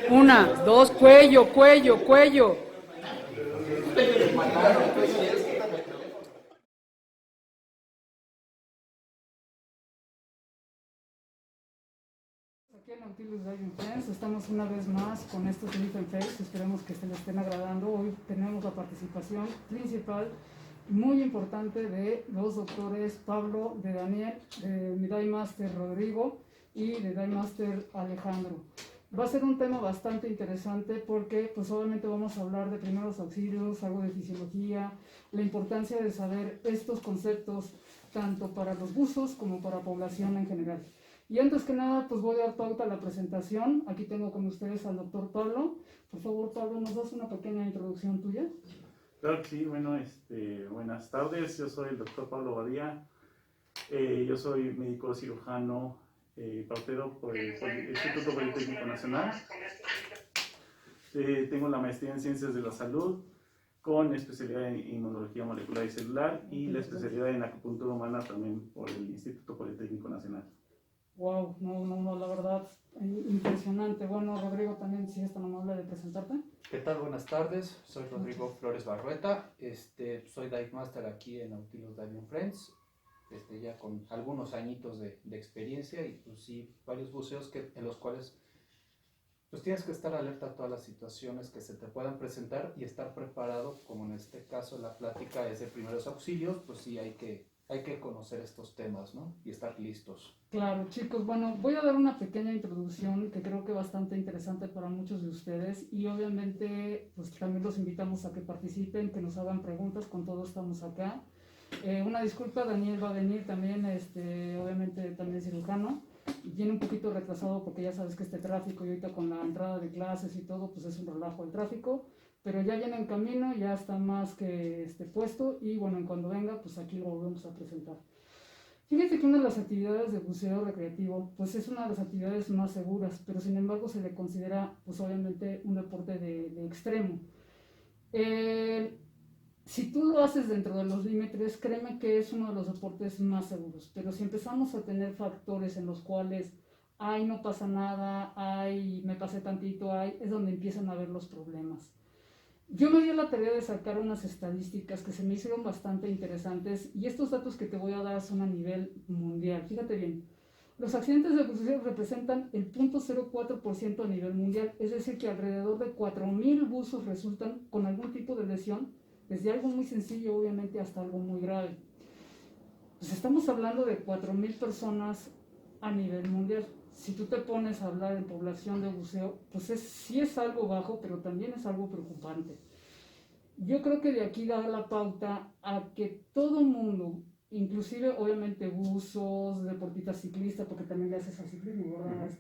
Una, dos, cuello, cuello, cuello. Aquí en Nautilus Diving Friends estamos una vez más con estos Elephant Face, esperemos que se les estén agradando. Hoy tenemos la participación principal muy importante de los doctores Pablo, de Daniel, de mi Dive Master Rodrigo y de Dive Master Alejandro. Va a ser un tema bastante interesante porque pues obviamente vamos a hablar de primeros auxilios, algo de fisiología, la importancia de saber estos conceptos tanto para los buzos como para población en general. Y antes que nada, pues voy a dar pauta a la presentación. Aquí tengo con ustedes al doctor Pablo. Por favor, Pablo, ¿nos das una pequeña introducción tuya? Claro que sí, bueno, buenas tardes, yo soy el doctor Pablo Badía, yo soy médico cirujano partero por el Instituto Politécnico Nacional. Tengo la maestría en Ciencias de la Salud con especialidad en Inmunología Molecular y Celular y la especialidad en Acupuntura Humana también por el Instituto Politécnico Nacional. Wow, no, la verdad, impresionante. Bueno, Rodrigo, también si es tan amable de presentarte. ¿Qué tal? Buenas tardes, soy Rodrigo Flores Barrueta, soy Dive Master aquí en Nautilus Diving Friends, ya con algunos añitos de experiencia y pues sí, varios buceos en los cuales pues tienes que estar alerta a todas las situaciones que se te puedan presentar y estar preparado, como en este caso la plática es de primeros auxilios, pues sí hay que conocer estos temas, ¿no? Y estar listos. Claro, chicos, bueno, voy a dar una pequeña introducción que creo que es bastante interesante para muchos de ustedes y obviamente pues también los invitamos a que participen, que nos hagan preguntas, con todos estamos acá. Una disculpa, Daniel va a venir también, obviamente también cirujano, y viene un poquito retrasado porque ya sabes que este tráfico y ahorita con la entrada de clases y todo, pues es un relajo el tráfico, pero ya viene en camino, ya está más que puesto y bueno, en cuando venga, pues aquí lo volvemos a presentar. Fíjate que una de las actividades de buceo recreativo, pues es una de las actividades más seguras, pero sin embargo se le considera, pues obviamente, un deporte de extremo. Si tú lo haces dentro de los límites, créeme que es uno de los deportes más seguros, pero si empezamos a tener factores en los cuales, ay, no pasa nada, ay, me pasé tantito, ay, es donde empiezan a haber los problemas. Yo me di la tarea de sacar unas estadísticas que se me hicieron bastante interesantes y estos datos que te voy a dar son a nivel mundial. Fíjate bien, los accidentes de buceo representan el 0.04% a nivel mundial, es decir que alrededor de 4,000 buzos resultan con algún tipo de lesión, desde algo muy sencillo obviamente hasta algo muy grave. Pues estamos hablando de 4,000 personas a nivel mundial. Si tú te pones a hablar en población de buceo, pues sí es algo bajo, pero también es algo preocupante. Yo creo que de aquí da la pauta a que todo mundo, inclusive obviamente buzos, deportistas ciclistas, porque también le haces al ciclismo, ¿verdad?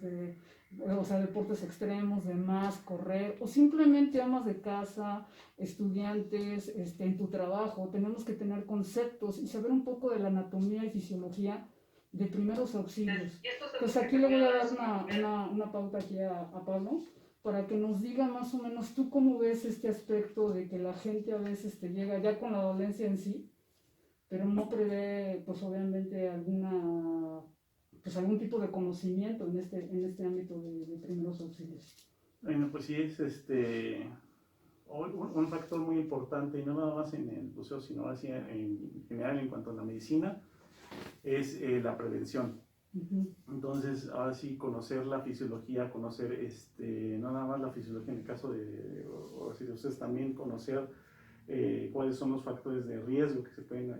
O sea, deportes extremos, demás, correr, o simplemente amas de casa, estudiantes, en tu trabajo, tenemos que tener conceptos y saber un poco de la anatomía y fisiología de primeros auxilios. Pues aquí le voy a dar una pauta aquí a Pablo para que nos diga más o menos tú cómo ves este aspecto de que la gente a veces te llega ya con la dolencia en sí, pero no prevé pues obviamente algún tipo de conocimiento en este ámbito de primeros auxilios. Bueno, pues sí es un factor muy importante y no nada más en el buceo, sino así en general en cuanto a la medicina, es la prevención. Entonces, ahora sí, conocer la fisiología, conocer no nada más la fisiología en el caso o si de ustedes también conocer cuáles son los factores de riesgo que se pueden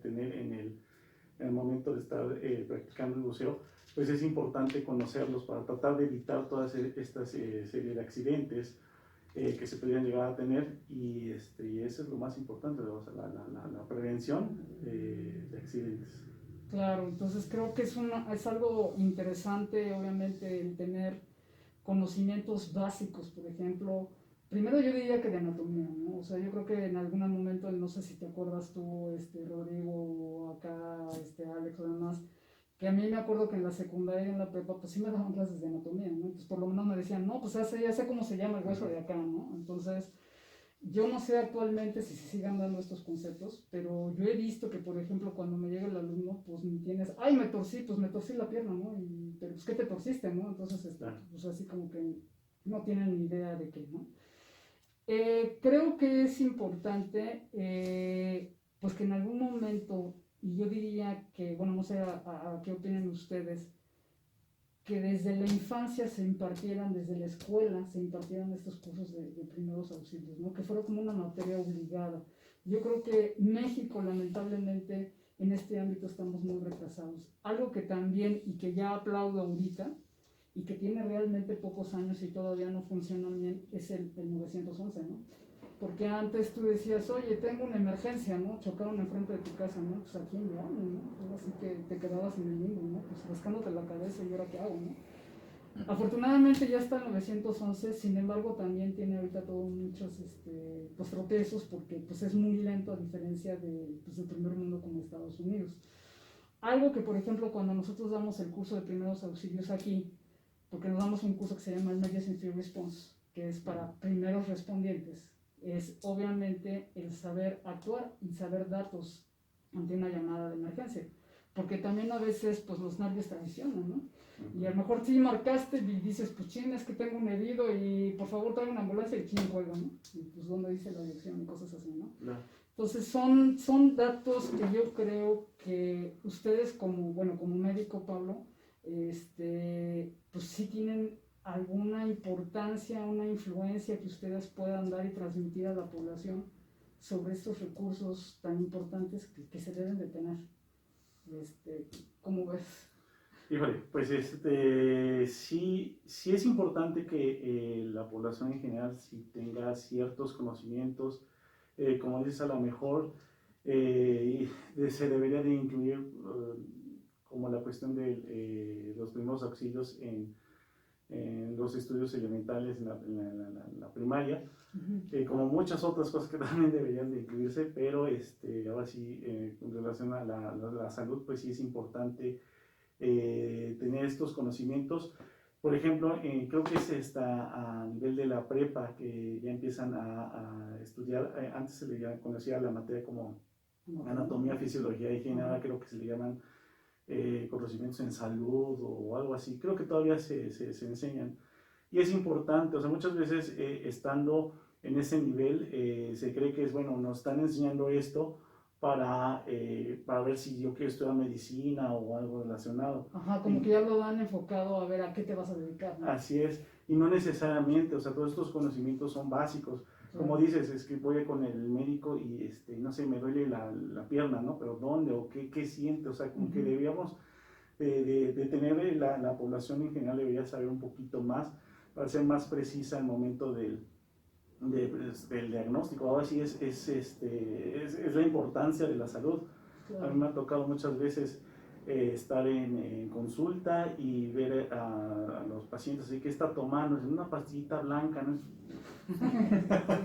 tener en el momento de estar practicando el buceo, pues es importante conocerlos para tratar de evitar todas estas serie de accidentes que se podrían llegar a tener y eso es lo más importante, o sea, la prevención de accidentes. Claro, entonces creo que es algo interesante, obviamente, el tener conocimientos básicos, por ejemplo. Primero yo diría que de anatomía, ¿no? O sea, yo creo que en algún momento, no sé si te acuerdas tú, Rodrigo, o acá, Alex o demás, que a mí me acuerdo que en la secundaria y en la prepa, pues sí me daban clases de anatomía, ¿no? Pues por lo menos me decían, no, pues ya sé cómo se llama el hueso de acá, ¿no? Entonces, yo no sé actualmente si se sigan dando estos conceptos, pero yo he visto que, por ejemplo, cuando me llega el alumno, pues me tienes, ay, me torcí la pierna, ¿no? Pero pues, ¿qué te torciste, no? Entonces, pues así como que no tienen ni idea de qué, ¿no? Creo que es importante, pues que en algún momento, y yo diría que, bueno, no sé a qué opinan ustedes, que desde la infancia se impartieran, desde la escuela se impartieran estos cursos de primeros auxilios, ¿no? Que fuera como una materia obligada. Yo creo que México, lamentablemente, en este ámbito estamos muy retrasados. Algo que también, y que ya aplaudo ahorita, y que tiene realmente pocos años y todavía no funciona bien, es el 911, ¿no? Porque antes tú decías, oye, tengo una emergencia, ¿no? Chocaron enfrente de tu casa, ¿no? Pues a quién llamo, ¿no? Así que te quedabas en el limbo, ¿no? Pues rascándote la cabeza y ahora qué hago, ¿no? Afortunadamente ya está el 911, sin embargo también tiene ahorita todos muchos pues, tropiezos porque pues, es muy lento a diferencia de, pues, del primer mundo como Estados Unidos. Algo que, por ejemplo, cuando nosotros damos el curso de primeros auxilios aquí, porque nos damos un curso que se llama Emergency Response, que es para primeros respondientes, es obviamente el saber actuar y saber datos ante una llamada de emergencia, porque también a veces pues los nervios traicionan, ¿no? Y a lo mejor sí marcaste y dices, pues ching, es que tengo un herido y por favor trae una ambulancia y ching juega, ¿no? Y pues dónde dice la dirección y cosas así, ¿no? No. Entonces son datos que yo creo que ustedes como, bueno, como médico, Pablo, pues sí tienen alguna importancia, una influencia que ustedes puedan dar y transmitir a la población sobre estos recursos tan importantes que se deben de tener. ¿Cómo ves? Híjole, pues sí es importante que la población en general sí tenga ciertos conocimientos, como dices, a lo mejor se debería de incluir como la cuestión de los primeros auxilios en los estudios elementales en la primaria, como muchas otras cosas que también deberían de incluirse, pero ahora sí, en relación a la salud, pues sí es importante tener estos conocimientos. Por ejemplo, creo que es a nivel de la prepa que ya empiezan a estudiar, antes se le conocía la materia como anatomía, fisiología y higiene, ahora creo que se le llaman conocimientos en salud o algo así, creo que todavía se enseñan. Y es importante, o sea, muchas veces estando en ese nivel se cree que es, bueno, nos están enseñando esto para ver si yo quiero estudiar medicina o algo relacionado. Ajá, como que ya lo dan enfocado a ver a qué te vas a dedicar, ¿no? Así es, y no necesariamente, o sea, todos estos conocimientos son básicos. Como dices, es que voy con el médico y, no sé, me duele la pierna, ¿no? Pero ¿dónde? ¿O qué siente? O sea, como que debíamos de tener, la población en general debería saber un poquito más para ser más precisa al momento del diagnóstico. Ahora sí es la importancia de la salud. Claro. A mí me ha tocado muchas veces estar en consulta y ver a los pacientes, así que está tomando, es una pastillita blanca, ¿no?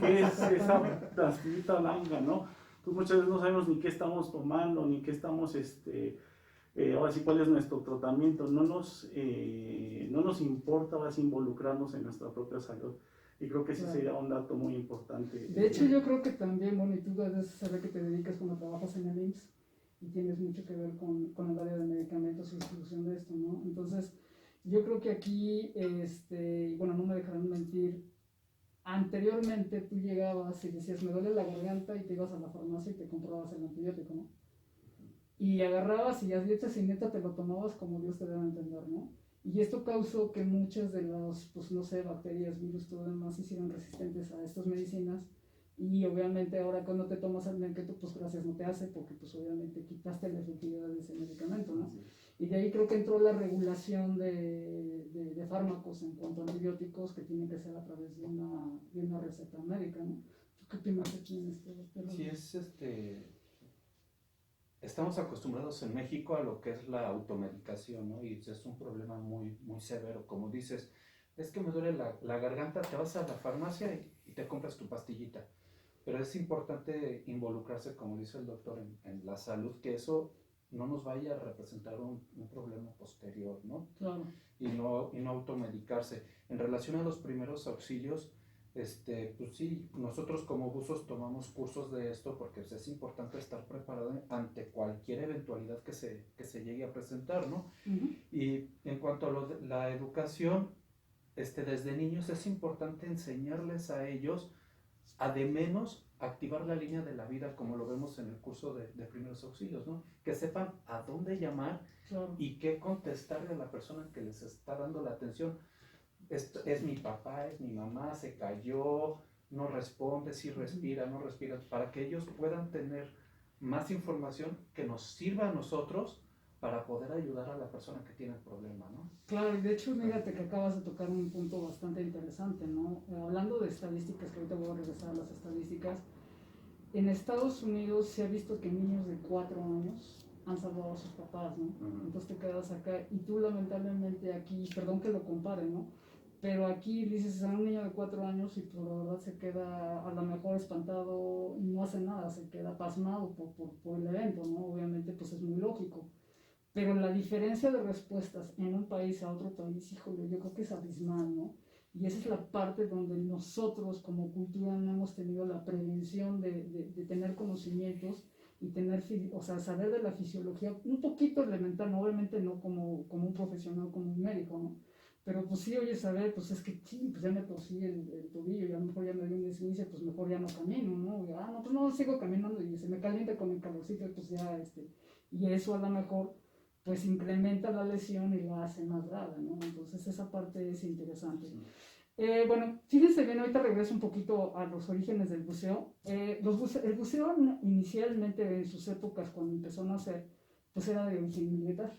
¿Qué es esa pastillita blanca, no? Pues muchas veces no sabemos ni qué estamos tomando, ni qué estamos, ahora sí cuál es nuestro tratamiento, no nos importa ahora sí involucrarnos en nuestra propia salud. Y creo que ese sería un dato muy importante. De hecho, yo creo que también, bueno, y tú debes saber que te dedicas cuando trabajas en el IMSS y tienes mucho que ver con el área de medicamentos y distribución de esto, ¿no? Entonces, yo creo que aquí, bueno, no me dejarán mentir, anteriormente tú llegabas y decías, me duele la garganta y te ibas a la farmacia y te comprabas el antibiótico, ¿no? Y agarrabas y a dieta sin neta te lo tomabas como Dios te debe entender, ¿no? Y esto causó que muchas de las, pues no sé, bacterias, virus, todo demás se hicieron resistentes a estas medicinas. Y obviamente ahora cuando te tomas el medicamento, pues gracias no te hace, porque pues obviamente quitaste la efectividad de ese medicamento, ¿no? Y de ahí creo que entró la regulación de fármacos en cuanto a antibióticos, que tiene que ser a través de una receta médica, ¿no? ¿Tú qué opinas aquí en este? Sí, estamos acostumbrados en México a lo que es la automedicación, ¿no? Y es un problema muy, muy severo. Como dices, es que me duele la garganta, te vas a la farmacia y te compras tu pastillita. Pero es importante involucrarse, como dice el doctor, en la salud, que eso no nos vaya a representar un problema posterior, ¿no? Claro. Y no automedicarse. En relación a los primeros auxilios, pues sí, nosotros como buzos tomamos cursos de esto porque pues, es importante estar preparado ante cualquier eventualidad que se llegue a presentar, ¿no? Uh-huh. Y en cuanto a la educación, desde niños es importante enseñarles a ellos a de menos activar la línea de la vida, como lo vemos en el curso de primeros auxilios, ¿no? Que sepan a dónde llamar y qué contestarle a la persona que les está dando la atención. Es mi papá, es mi mamá, se cayó, no responde, sí respira, no respira, para que ellos puedan tener más información que nos sirva a nosotros para poder ayudar a la persona que tiene el problema, ¿no? Claro, y de hecho, fíjate que acabas de tocar un punto bastante interesante, ¿no? Hablando de estadísticas, que ahorita voy a regresar a las estadísticas, en Estados Unidos se ha visto que niños de 4 años han salvado a sus papás, ¿no? Entonces te quedas acá y tú lamentablemente aquí, perdón que lo compare, ¿no? Pero aquí dices a un niño de 4 años y pues la verdad se queda a lo mejor espantado y no hace nada, se queda pasmado por el evento, ¿no? Obviamente pues es muy lógico. Pero la diferencia de respuestas en un país a otro país, híjole, yo creo que es abismal, ¿no? Y esa es la parte donde nosotros como cultura no hemos tenido la prevención de tener conocimientos y tener, o sea, saber de la fisiología un poquito elemental, ¿no? Obviamente no como un profesional, como un médico, ¿no? Pero pues sí, oye, saber, pues es que sí, pues ya me tosí el tobillo, y a lo mejor ya me dio un desguince, pues mejor ya no camino, ¿no? Y, no, pues no, sigo caminando y se me calienta con el calorcito, pues ya, y eso a lo mejor pues incrementa la lesión y la hace más grave, ¿no? Entonces esa parte es interesante. Sí. Bueno, fíjense bien, ahorita regreso un poquito a los orígenes del buceo. El buceo inicialmente en sus épocas cuando empezó a nacer, pues era de origen militar.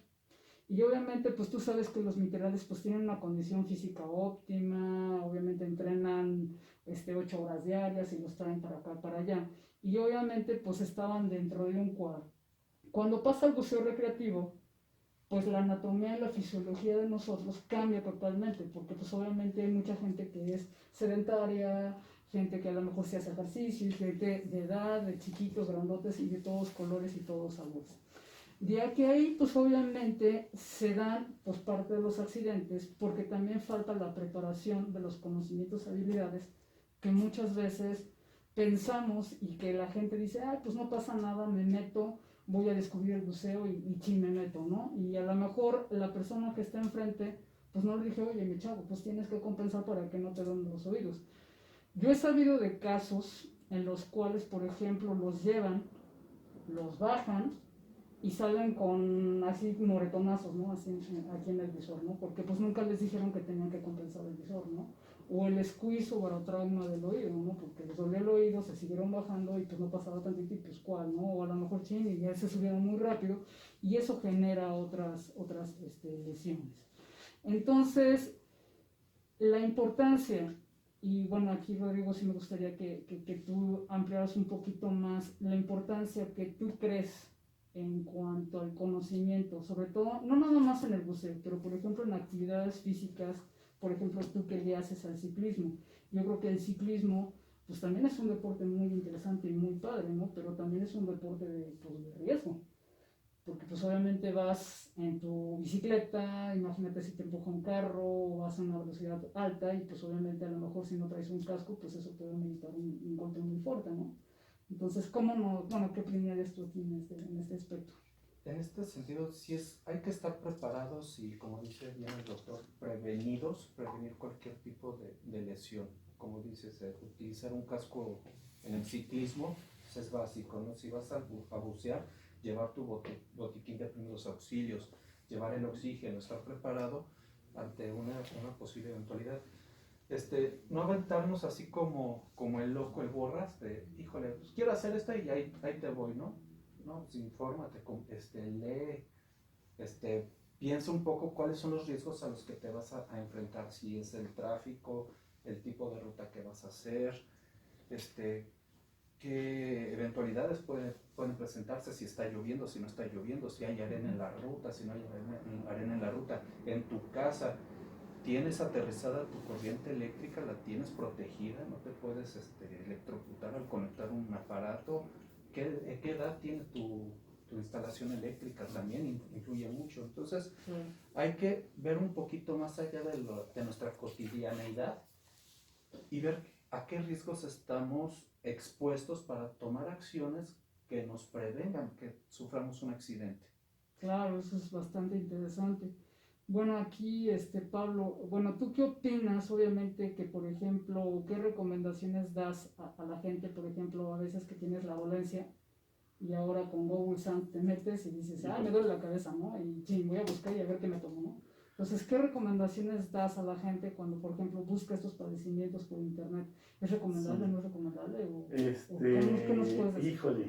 Y obviamente pues tú sabes que los militares pues tienen una condición física óptima, obviamente entrenan 8 horas diarias y los traen para acá, para allá. Y obviamente pues estaban dentro de un cuadro. Cuando pasa el buceo recreativo, pues la anatomía y la fisiología de nosotros cambia totalmente, porque pues obviamente hay mucha gente que es sedentaria, gente que a lo mejor se hace ejercicio, gente de edad, de chiquitos, grandotes y de todos colores y todos sabores. De aquí a ahí, pues obviamente se dan pues parte de los accidentes, porque también falta la preparación de los conocimientos y habilidades que muchas veces pensamos y que la gente dice, pues no pasa nada, me meto, voy a descubrir el buceo y sí me meto, ¿no? Y a lo mejor la persona que está enfrente, pues no le dije, oye, mi chavo, pues tienes que compensar para que no te den los oídos. Yo he sabido de casos en los cuales, por ejemplo, los llevan, los bajan y salen con así moretonazos, ¿no? Así aquí en el visor, ¿no? Porque pues nunca les dijeron que tenían que compensar el visor, ¿no? O el squeeze o barotrauma del oído, ¿no? Porque les dolió el oído, se siguieron bajando y pues no pasaba tantito y pues cuál, ¿no? O a lo mejor chin y ya se subieron muy rápido y eso genera otras lesiones. Entonces, la importancia, y bueno, aquí Rodrigo sí me gustaría que tú ampliaras un poquito más la importancia que tú crees en cuanto al conocimiento, sobre todo, no nada más en el buceo, pero por ejemplo en actividades físicas, por ejemplo tú que le haces al ciclismo. Yo creo que el ciclismo pues también es un deporte muy interesante y muy padre, ¿no? Pero también es un deporte de riesgo, porque pues obviamente vas en tu bicicleta, imagínate si te empuja un carro o vas a una velocidad alta y pues obviamente a lo mejor si no traes un casco pues eso puede meditar un golpe muy fuerte, ¿no? Entonces, ¿cómo no? Bueno, ¿qué opinarías tú aquí en este aspecto? En este sentido, sí hay que estar preparados y, como dice bien el doctor, prevenir cualquier tipo de lesión. Como dices, utilizar un casco en el ciclismo pues es básico, ¿no? Si vas a bucear, llevar tu botiquín de primeros auxilios, llevar el oxígeno, estar preparado ante una posible eventualidad. No aventarnos así como el loco, el borras, de, híjole, pues quiero hacer esto y ahí te voy, ¿no? No, pues infórmate, lee, piensa un poco cuáles son los riesgos a los que te vas a enfrentar, si es el tráfico, el tipo de ruta que vas a hacer, qué eventualidades pueden presentarse, si está lloviendo, si no está lloviendo, si hay arena en la ruta, si no hay arena en la ruta, en tu casa. Tienes aterrizada tu corriente eléctrica, la tienes protegida, no te puedes electrocutar al conectar un aparato. ¿Qué edad tiene tu instalación eléctrica? También influye mucho. Entonces, hay que ver un poquito más allá de nuestra cotidianeidad y ver a qué riesgos estamos expuestos para tomar acciones que nos prevengan que suframos un accidente. Claro, eso es bastante interesante. Bueno, aquí, Pablo, bueno, ¿tú qué opinas? Obviamente que, por ejemplo, ¿qué recomendaciones das a la gente, por ejemplo, a veces que tienes la dolencia y ahora con Google Sound te metes y dices, ah, me duele la cabeza, ¿no? Y sí, voy a buscar y a ver qué me tomo, ¿no? Entonces, ¿qué recomendaciones das a la gente cuando, por ejemplo, busca estos padecimientos por internet? ¿Es recomendable, Sí. no es recomendable? ¿O qué nos puedes decir? Híjole.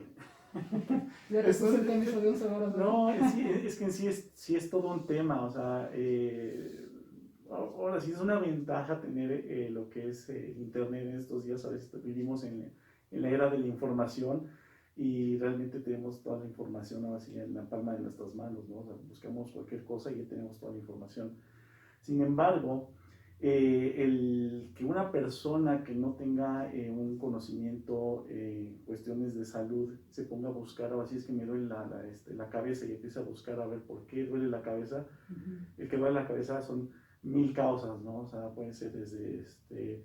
Ya te puse el camisa de 11 horas, ¿no? No, sí, es que en sí es todo un tema, o sea, ahora sí es una ventaja tener lo que es Internet en estos días. A veces vivimos en la era de la información y realmente tenemos toda la información ahora sí en la palma de nuestras manos, ¿no? O sea, buscamos cualquier cosa y ya tenemos toda la información. Sin embargo, el que una persona que no tenga un conocimiento en cuestiones de salud se ponga a buscar, así es que me duele la cabeza y empieza a buscar a ver por qué duele la cabeza. El que duele la cabeza son mil causas, ¿no? O sea, puede ser desde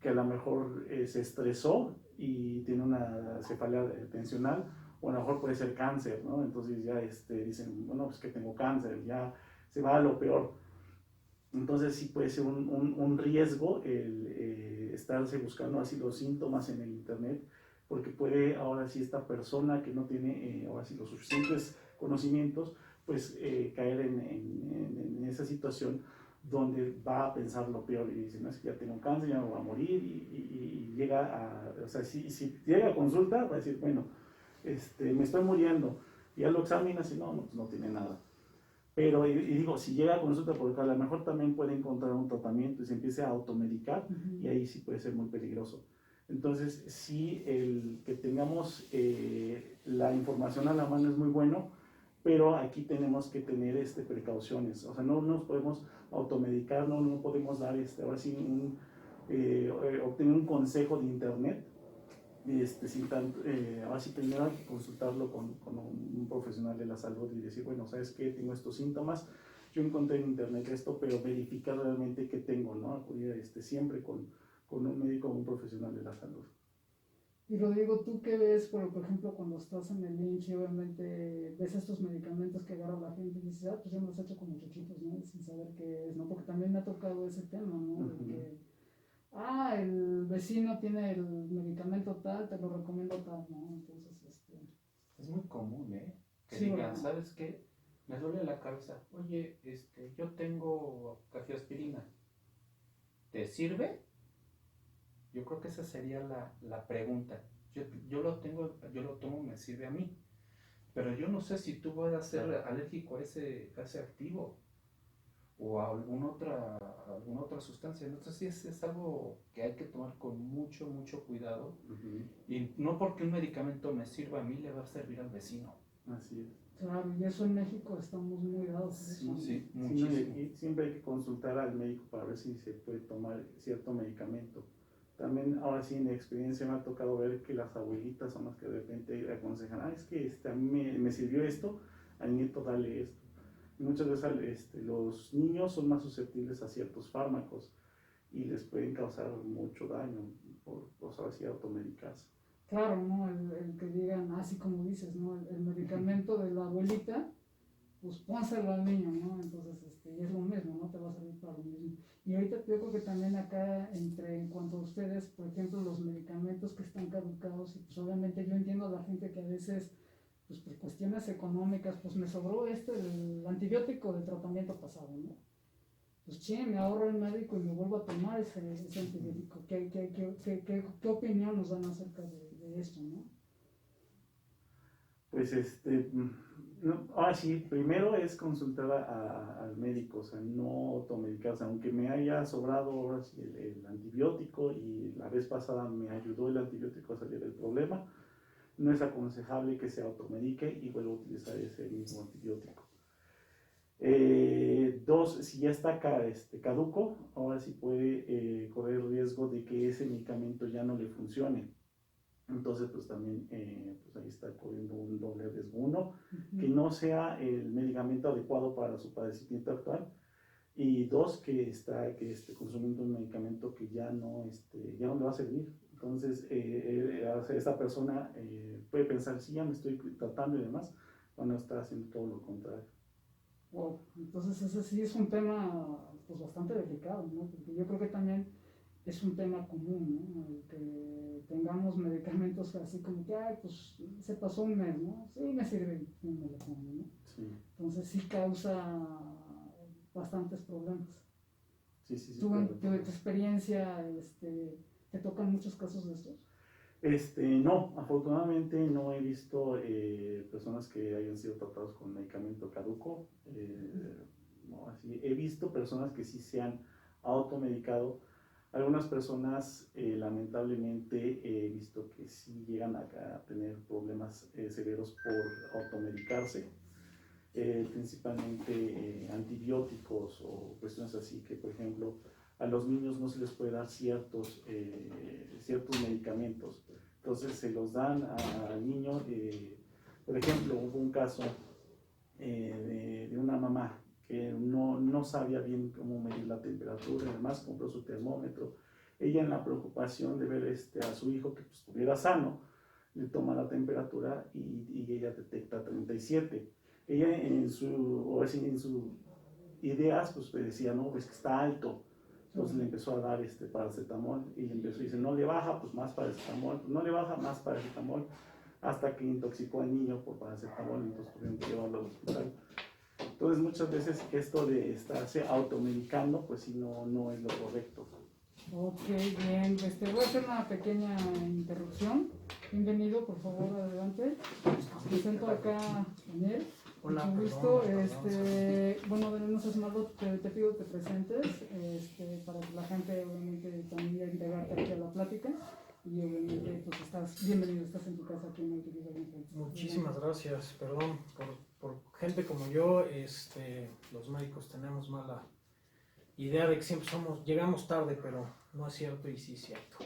que a lo mejor se estresó y tiene una cefalea tensional, o a lo mejor puede ser cáncer, ¿no? Entonces ya dicen, bueno, pues que tengo cáncer, ya se va a lo peor. Entonces sí puede ser un riesgo el estarse buscando así los síntomas en el internet, porque puede ahora sí esta persona que no tiene ahora sí los suficientes conocimientos, pues caer en esa situación donde va a pensar lo peor y dice, no, es que ya tengo cáncer, ya me voy a morir, y llega o sea, si llega a consulta, va a decir, bueno, me estoy muriendo, y ya lo examinas y no, pues no tiene nada. Pero, y digo, si llega a consulta, porque a lo mejor también puede encontrar un tratamiento y se empiece a automedicar, y ahí sí puede ser muy peligroso. Entonces, sí, el que tengamos la información a la mano es muy bueno, pero aquí tenemos que tener precauciones. O sea, no nos podemos automedicar, no podemos dar ahora sí obtener un consejo de internet sin tanto, ahora sí primero hay que consultarlo con un profesional de la salud y decir, bueno, ¿sabes qué? Tengo estos síntomas, yo encontré en internet esto, pero verificar realmente qué tengo, ¿no? Acudir siempre con un médico o un profesional de la salud. Y Rodrigo, ¿tú qué ves, por ejemplo, cuando estás en el IMSS y obviamente ves estos medicamentos que agarra la gente y dices, ah, pues yo me los he hecho con muchachitos, ¿no? Sin saber qué es, ¿no? Porque también me ha tocado ese tema, ¿no? De que, ah, el vecino tiene el medicamento tal, te lo recomiendo tal, ¿no? Entonces, Es muy común, ¿eh? Que sí, digan, ¿verdad? ¿sabes qué? Me duele la cabeza. Oye, yo tengo cafeaspirina. ¿Te sirve? Yo creo que esa sería la pregunta. Yo lo tomo, me sirve a mí. Pero yo no sé si tú vas a ser alérgico a ese activo o a alguna otra sustancia. Entonces sí es algo que hay que tomar con mucho, mucho cuidado. Y no porque un medicamento me sirva a mí, le va a servir al vecino. Así es. Claro, y eso en México estamos muy dados a eso, ¿no? Sí, Sí, muchísimo. y siempre hay que consultar al médico para ver si se puede tomar cierto medicamento. También ahora sí en mi experiencia me ha tocado ver que las abuelitas son las que de repente aconsejan, ah, es que a mí me sirvió esto, al nieto dale esto. Y muchas veces los niños son más susceptibles a ciertos fármacos y les pueden causar mucho daño por saber si automedicarse. Claro, ¿no? El que digan, así como dices, ¿no? El medicamento de la abuelita, pues pónselo al niño, ¿no? Entonces, y es lo mismo, ¿no? Te va a servir para lo mismo. Y ahorita yo creo que también acá, en cuanto a ustedes, por ejemplo, los medicamentos que están caducados, y pues obviamente yo entiendo a la gente que a veces, pues por cuestiones económicas, pues me sobró el antibiótico de tratamiento pasado, ¿no? Pues che, me ahorro el médico y me vuelvo a tomar ese antibiótico. ¿Qué opinión nos dan acerca de esto, no? Pues no, ahora sí, primero es consultar al médico, o sea, no automedicarse, aunque me haya sobrado ahora sí el antibiótico y la vez pasada me ayudó el antibiótico a salir del problema, no es aconsejable que se automedique y vuelva a utilizar ese mismo antibiótico. Dos, si ya está caduco, ahora sí puede correr el riesgo de que ese medicamento ya no le funcione. Entonces, pues también pues ahí está corriendo un doble riesgo. Uno, que no sea el medicamento adecuado para su padecimiento actual. Y dos, que esté consumiendo un medicamento que ya no le va a servir. Entonces, esta persona puede pensar, sí, ya me estoy tratando y demás, cuando está haciendo todo lo contrario. Wow. Entonces ese sí es un tema pues bastante delicado, ¿no? Porque yo creo que también es un tema común, ¿no? El que tengamos medicamentos así como que, ay, pues se pasó un mes, ¿no? Sí, me sirve, y me lo pongo, ¿no? Sí, Entonces sí causa bastantes problemas. sí, sí, sí. ¿Tú en tu experiencia te tocan muchos casos de estos? No, afortunadamente no he visto personas que hayan sido tratados con medicamento caduco. No, así. He visto personas que sí se han automedicado. Algunas personas, lamentablemente, he visto que sí llegan a tener problemas severos por automedicarse, principalmente antibióticos o cuestiones así, que por ejemplo a los niños no se les puede dar ciertos medicamentos, entonces se los dan al niño. Por ejemplo, hubo un caso de una mamá que no sabía bien cómo medir la temperatura, además compró su termómetro. Ella, en la preocupación de ver a su hijo que pues, estuviera sano, le toma la temperatura y ella detecta 37. Ella en sus ideas pues decía, no, es que está alto. Entonces le empezó a dar paracetamol y empezó a decir, no le baja, pues más paracetamol, pues no le baja, más paracetamol, hasta que intoxicó al niño por paracetamol, entonces tuvieron que llevarlo al hospital. Entonces muchas veces esto de estarse automedicando, pues sí, no es lo correcto. Ok, bien, voy a hacer una pequeña interrupción. Bienvenido, por favor, adelante. Presento acá a Daniel. Hola, mucho gusto. perdón. Bueno, Daniel, no seas malo, te pido que te presentes para que la gente obviamente también integrarte aquí a la plática. Y obviamente pues estás bienvenido, estás en tu casa aquí en el Muchísimas gracias, perdón por gente como yo, los médicos tenemos mala idea de que siempre llegamos tarde, pero no es cierto y sí es cierto.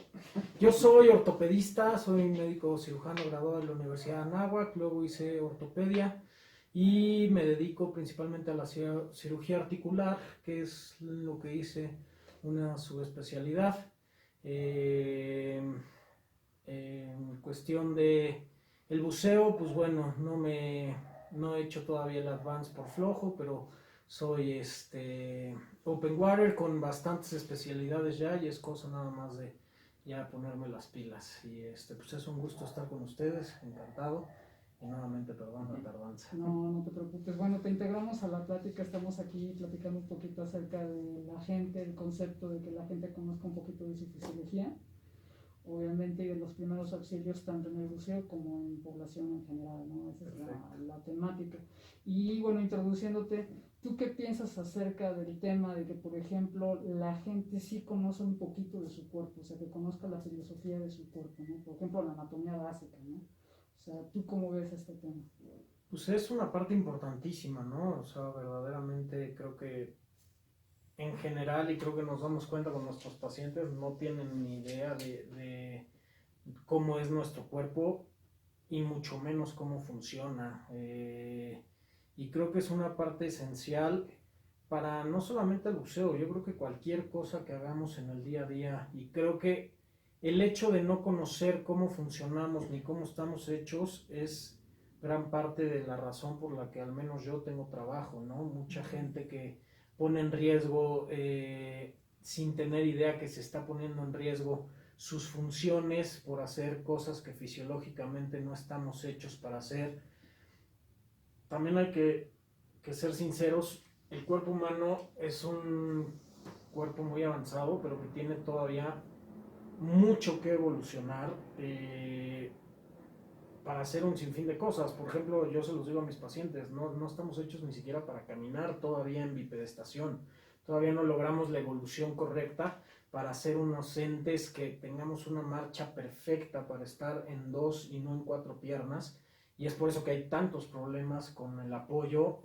Yo soy ortopedista, soy médico cirujano graduado de la Universidad de Anáhuac, luego hice ortopedia y me dedico principalmente a la cirugía articular, que es lo que hice una subespecialidad. En cuestión de el buceo, pues bueno, no he hecho todavía el advance por flojo, pero soy open water con bastantes especialidades ya y es cosa nada más de ya ponerme las pilas. Y pues es un gusto estar con ustedes, encantado. Y nuevamente perdón la tardanza. No te preocupes. Bueno, te integramos a la plática. Estamos aquí platicando un poquito acerca de la gente, el concepto de que la gente conozca un poquito de su fisiología. Obviamente, y de los primeros auxilios tanto en el buceo como en población en general, ¿no? Esa es la temática. Y bueno, introduciéndote, ¿tú qué piensas acerca del tema de que, por ejemplo, la gente sí conoce un poquito de su cuerpo, o sea, que conozca la filosofía de su cuerpo, ¿no? Por ejemplo, la anatomía básica, ¿no? O sea, ¿tú cómo ves este tema? Pues es una parte importantísima, ¿no? O sea, verdaderamente creo que en general, y creo que nos damos cuenta con nuestros pacientes, no tienen ni idea de cómo es nuestro cuerpo y mucho menos cómo funciona. Y creo que es una parte esencial para no solamente el buceo, yo creo que cualquier cosa que hagamos en el día a día. Y creo que el hecho de no conocer cómo funcionamos ni cómo estamos hechos es gran parte de la razón por la que al menos yo tengo trabajo, ¿no? Mucha gente que pone en riesgo, sin tener idea que se está poniendo en riesgo sus funciones por hacer cosas que fisiológicamente no estamos hechos para hacer. También hay que ser sinceros, el cuerpo humano es un cuerpo muy avanzado, pero que tiene todavía mucho que evolucionar para hacer un sinfín de cosas. Por ejemplo, yo se los digo a mis pacientes, no estamos hechos ni siquiera para caminar todavía en bipedestación. Todavía no logramos la evolución correcta para ser unos entes que tengamos una marcha perfecta para estar en 2 y no en 4 piernas. Y es por eso que hay tantos problemas con el apoyo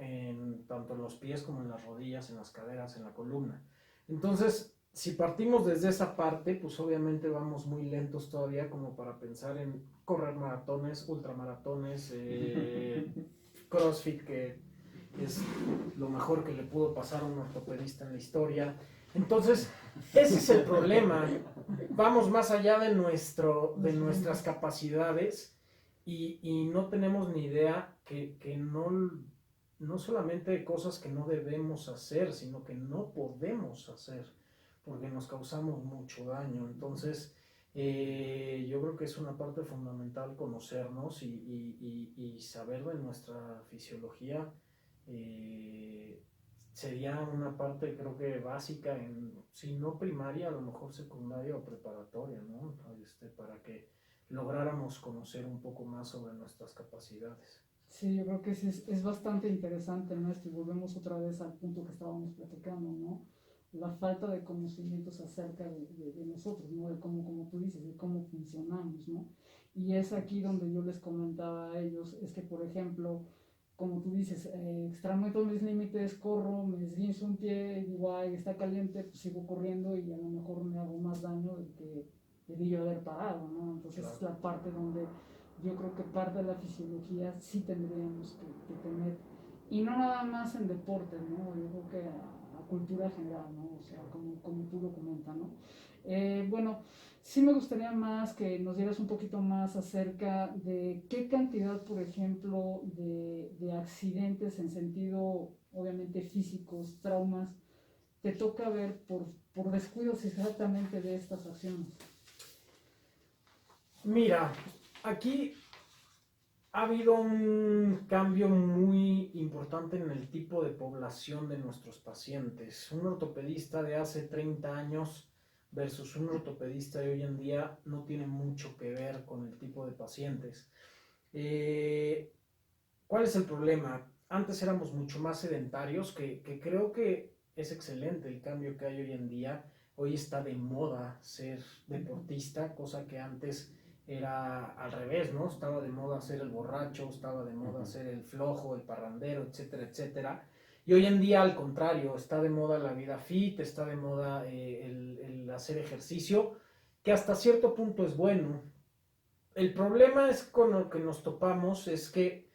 tanto en los pies como en las rodillas, en las caderas, en la columna. Entonces, si partimos desde esa parte, pues obviamente vamos muy lentos todavía como para pensar en correr maratones, ultramaratones, CrossFit, que es lo mejor que le pudo pasar a un ortopedista en la historia. Entonces, ese es el problema. Vamos más allá de nuestras capacidades y no tenemos ni idea que no solamente cosas que no debemos hacer, sino que no podemos hacer, porque nos causamos mucho daño. Entonces, yo creo que es una parte fundamental conocernos y saber de nuestra fisiología. Sería una parte, creo que básica, si no primaria, a lo mejor secundaria o preparatoria, ¿no? Para que lográramos conocer un poco más sobre nuestras capacidades. Sí, yo creo que sí es bastante interesante, ¿no? Y volvemos otra vez al punto que estábamos platicando, ¿no? La falta de conocimientos acerca de nosotros, ¿no? De cómo, como tú dices, de cómo funcionamos, ¿no? Y es aquí donde yo les comentaba a ellos, es que, por ejemplo, como tú dices, extramueto mis límites, corro, me esguinzo un pie, y digo, ay, está caliente, pues sigo corriendo y a lo mejor me hago más daño del que debí yo haber parado, ¿no? Entonces Claro. es la parte donde yo creo que parte de la fisiología sí tendríamos que tener, y no nada más en deporte, ¿no? Yo creo que a cultura general, ¿no? O sea, como tú lo comentas, ¿no? Bueno, sí me gustaría más que nos dieras un poquito más acerca de qué cantidad, por ejemplo, de accidentes en sentido, obviamente, físicos, traumas, te toca ver por descuidos exactamente de estas acciones. Mira, aquí ha habido un cambio muy importante en el tipo de población de nuestros pacientes. Un ortopedista de hace 30 años versus un ortopedista de hoy en día no tiene mucho que ver con el tipo de pacientes. ¿Cuál es el problema? Antes éramos mucho más sedentarios, que creo que es excelente el cambio que hay hoy en día. Hoy está de moda ser deportista, cosa que antes era al revés, ¿no? Estaba de moda ser el borracho, estaba de moda ser el flojo, el parrandero, etcétera, etcétera. Y hoy en día, al contrario, está de moda la vida fit, está de moda el hacer ejercicio, que hasta cierto punto es bueno. El problema es con lo que nos topamos es que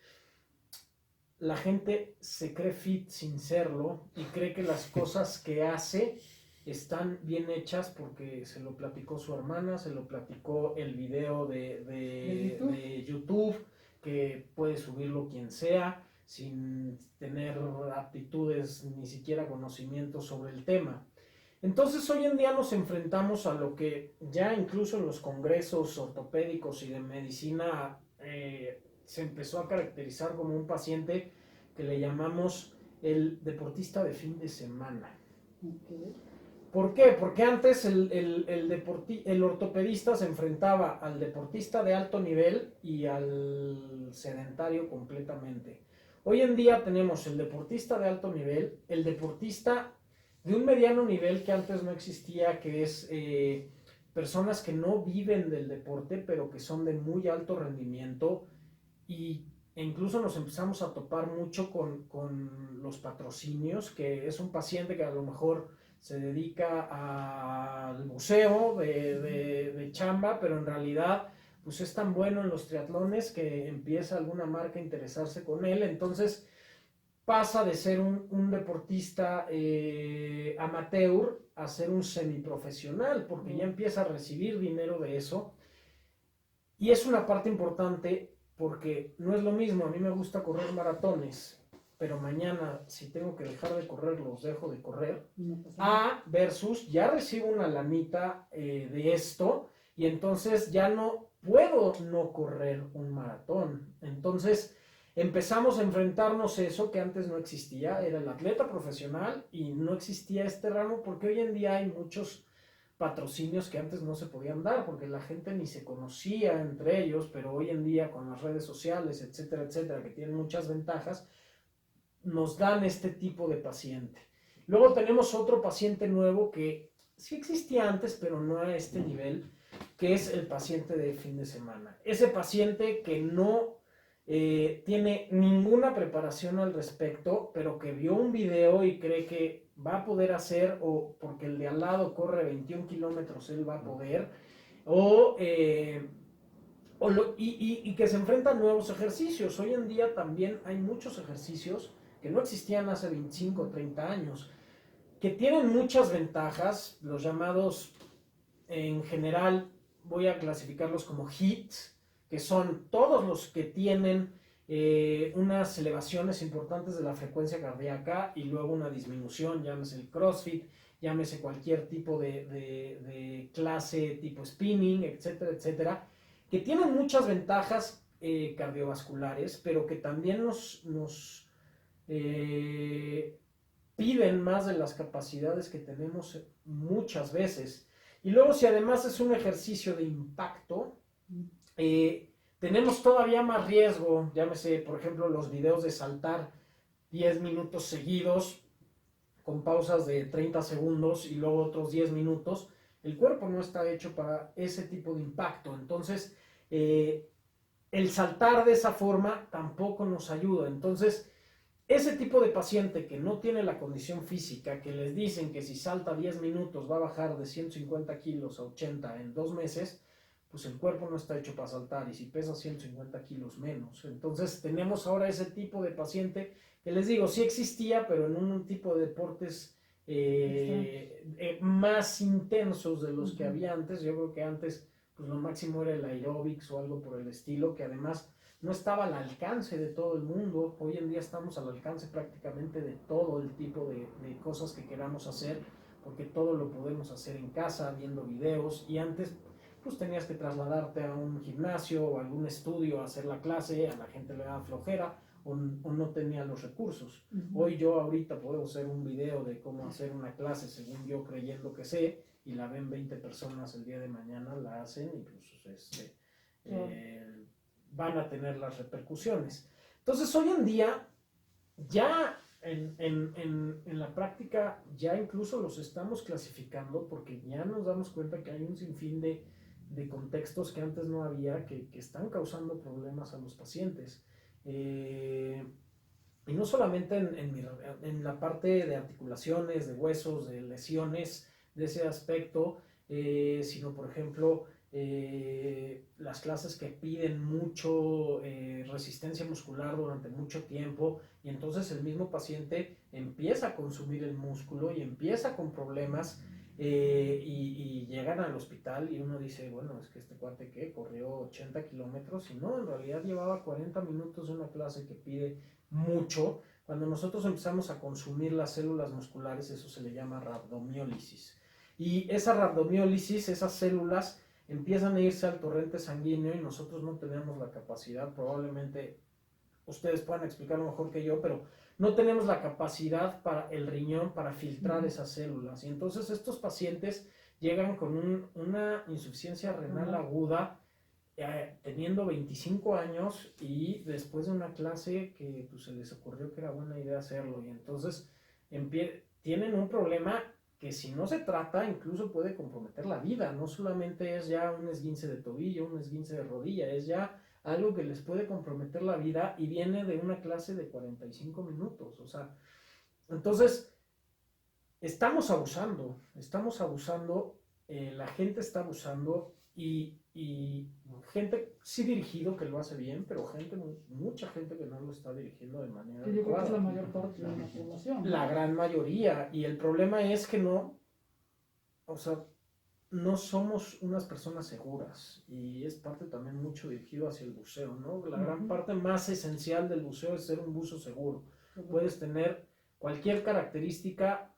la gente se cree fit sin serlo y cree que las cosas que hace están bien hechas porque se lo platicó su hermana, se lo platicó el video de YouTube, que puede subirlo quien sea, sin tener aptitudes ni siquiera conocimientos sobre el tema. Entonces hoy en día nos enfrentamos a lo que ya incluso en los congresos ortopédicos y de medicina se empezó a caracterizar como un paciente que le llamamos el deportista de fin de semana. Okay. ¿Por qué? Porque antes el ortopedista se enfrentaba al deportista de alto nivel y al sedentario completamente. Hoy en día tenemos el deportista de alto nivel, el deportista de un mediano nivel que antes no existía, que es personas que no viven del deporte, pero que son de muy alto rendimiento, e incluso nos empezamos a topar mucho con los patrocinios, que es un paciente que a lo mejor se dedica al buceo de chamba, pero en realidad pues es tan bueno en los triatlones que empieza alguna marca a interesarse con él, entonces pasa de ser un deportista amateur a ser un semiprofesional, porque ya empieza a recibir dinero de eso, y es una parte importante porque no es lo mismo. A mí me gusta correr maratones, pero mañana si tengo que dejar de correr, los dejo de correr, versus ya recibo una lanita de esto y entonces ya no puedo no correr un maratón. Entonces empezamos a enfrentarnos a eso que antes no existía, era el atleta profesional y no existía este ramo, porque hoy en día hay muchos patrocinios que antes no se podían dar porque la gente ni se conocía entre ellos, pero hoy en día con las redes sociales, etcétera, etcétera, que tienen muchas ventajas, nos dan este tipo de paciente. Luego tenemos otro paciente nuevo que sí existía antes, pero no a este nivel, que es el paciente de fin de semana. Ese paciente que no tiene ninguna preparación al respecto, pero que vio un video y cree que va a poder hacer, o porque el de al lado corre 21 kilómetros, él va a poder, y que se enfrenta a nuevos ejercicios. Hoy en día también hay muchos ejercicios que no existían hace 25 o 30 años, que tienen muchas ventajas, los llamados, en general, voy a clasificarlos como HIIT, que son todos los que tienen unas elevaciones importantes de la frecuencia cardíaca y luego una disminución, llámese el CrossFit, llámese cualquier tipo de clase tipo spinning, etcétera, etcétera, que tienen muchas ventajas cardiovasculares, pero que también nos piden más de las capacidades que tenemos muchas veces. Y luego, si además es un ejercicio de impacto, tenemos todavía más riesgo. Llámese, por ejemplo, los videos de saltar 10 minutos seguidos con pausas de 30 segundos y luego otros 10 minutos. El cuerpo no está hecho para ese tipo de impacto. Entonces, el saltar de esa forma tampoco nos ayuda. Entonces, ese tipo de paciente que no tiene la condición física, que les dicen que si salta 10 minutos va a bajar de 150 kilos a 80 en 2 meses, pues el cuerpo no está hecho para saltar, y si pesa 150 kilos menos. Entonces tenemos ahora ese tipo de paciente que les digo, sí existía, pero en un tipo de deportes más intensos de los que había antes. Yo creo que antes pues lo máximo era el aeróbics o algo por el estilo, que además no estaba al alcance de todo el mundo. Hoy en día estamos al alcance prácticamente de todo el tipo de cosas que queramos hacer, porque todo lo podemos hacer en casa, viendo videos, y antes pues tenías que trasladarte a un gimnasio o algún estudio a hacer la clase, a la gente le daba flojera o no tenía los recursos. Hoy yo ahorita puedo hacer un video de cómo hacer una clase según yo creyendo que sé, y la ven 20 personas el día de mañana, la hacen y pues van a tener las repercusiones. Entonces hoy en día ya en la práctica ya incluso los estamos clasificando, porque ya nos damos cuenta que hay un sinfín de contextos que antes no había, que están causando problemas a los pacientes. Y no solamente en la parte de articulaciones, de huesos, de lesiones, de ese aspecto, sino por ejemplo las clases que piden mucho resistencia muscular durante mucho tiempo, y entonces el mismo paciente empieza a consumir el músculo y empieza con problemas, y llegan al hospital y uno dice, bueno, es que este cuate que corrió 80 kilómetros, y no, en realidad llevaba 40 minutos de una clase que pide mucho. Cuando nosotros empezamos a consumir las células musculares, eso se le llama rhabdomiólisis, y esa rhabdomiólisis, esas células empiezan a irse al torrente sanguíneo y nosotros no tenemos la capacidad, probablemente ustedes puedan explicarlo mejor que yo, pero no tenemos la capacidad para el riñón para filtrar esas células, y entonces estos pacientes llegan con una insuficiencia renal aguda, teniendo 25 años, y después de una clase que pues, se les ocurrió que era buena idea hacerlo, y entonces tienen un problema que si no se trata incluso puede comprometer la vida. No solamente es ya un esguince de tobillo, un esguince de rodilla, es ya algo que les puede comprometer la vida, y viene de una clase de 45 minutos. O sea, entonces estamos abusando, la gente está abusando, y gente sí dirigido que lo hace bien, pero mucha gente que no lo está dirigiendo de manera que yo creo que es la adecuada. mayor parte de la población. La gran mayoría, y el problema es que no somos unas personas seguras, y es parte también mucho dirigido hacia el buceo, ¿no? La gran parte más esencial del buceo es ser un buzo seguro. Puedes tener cualquier característica,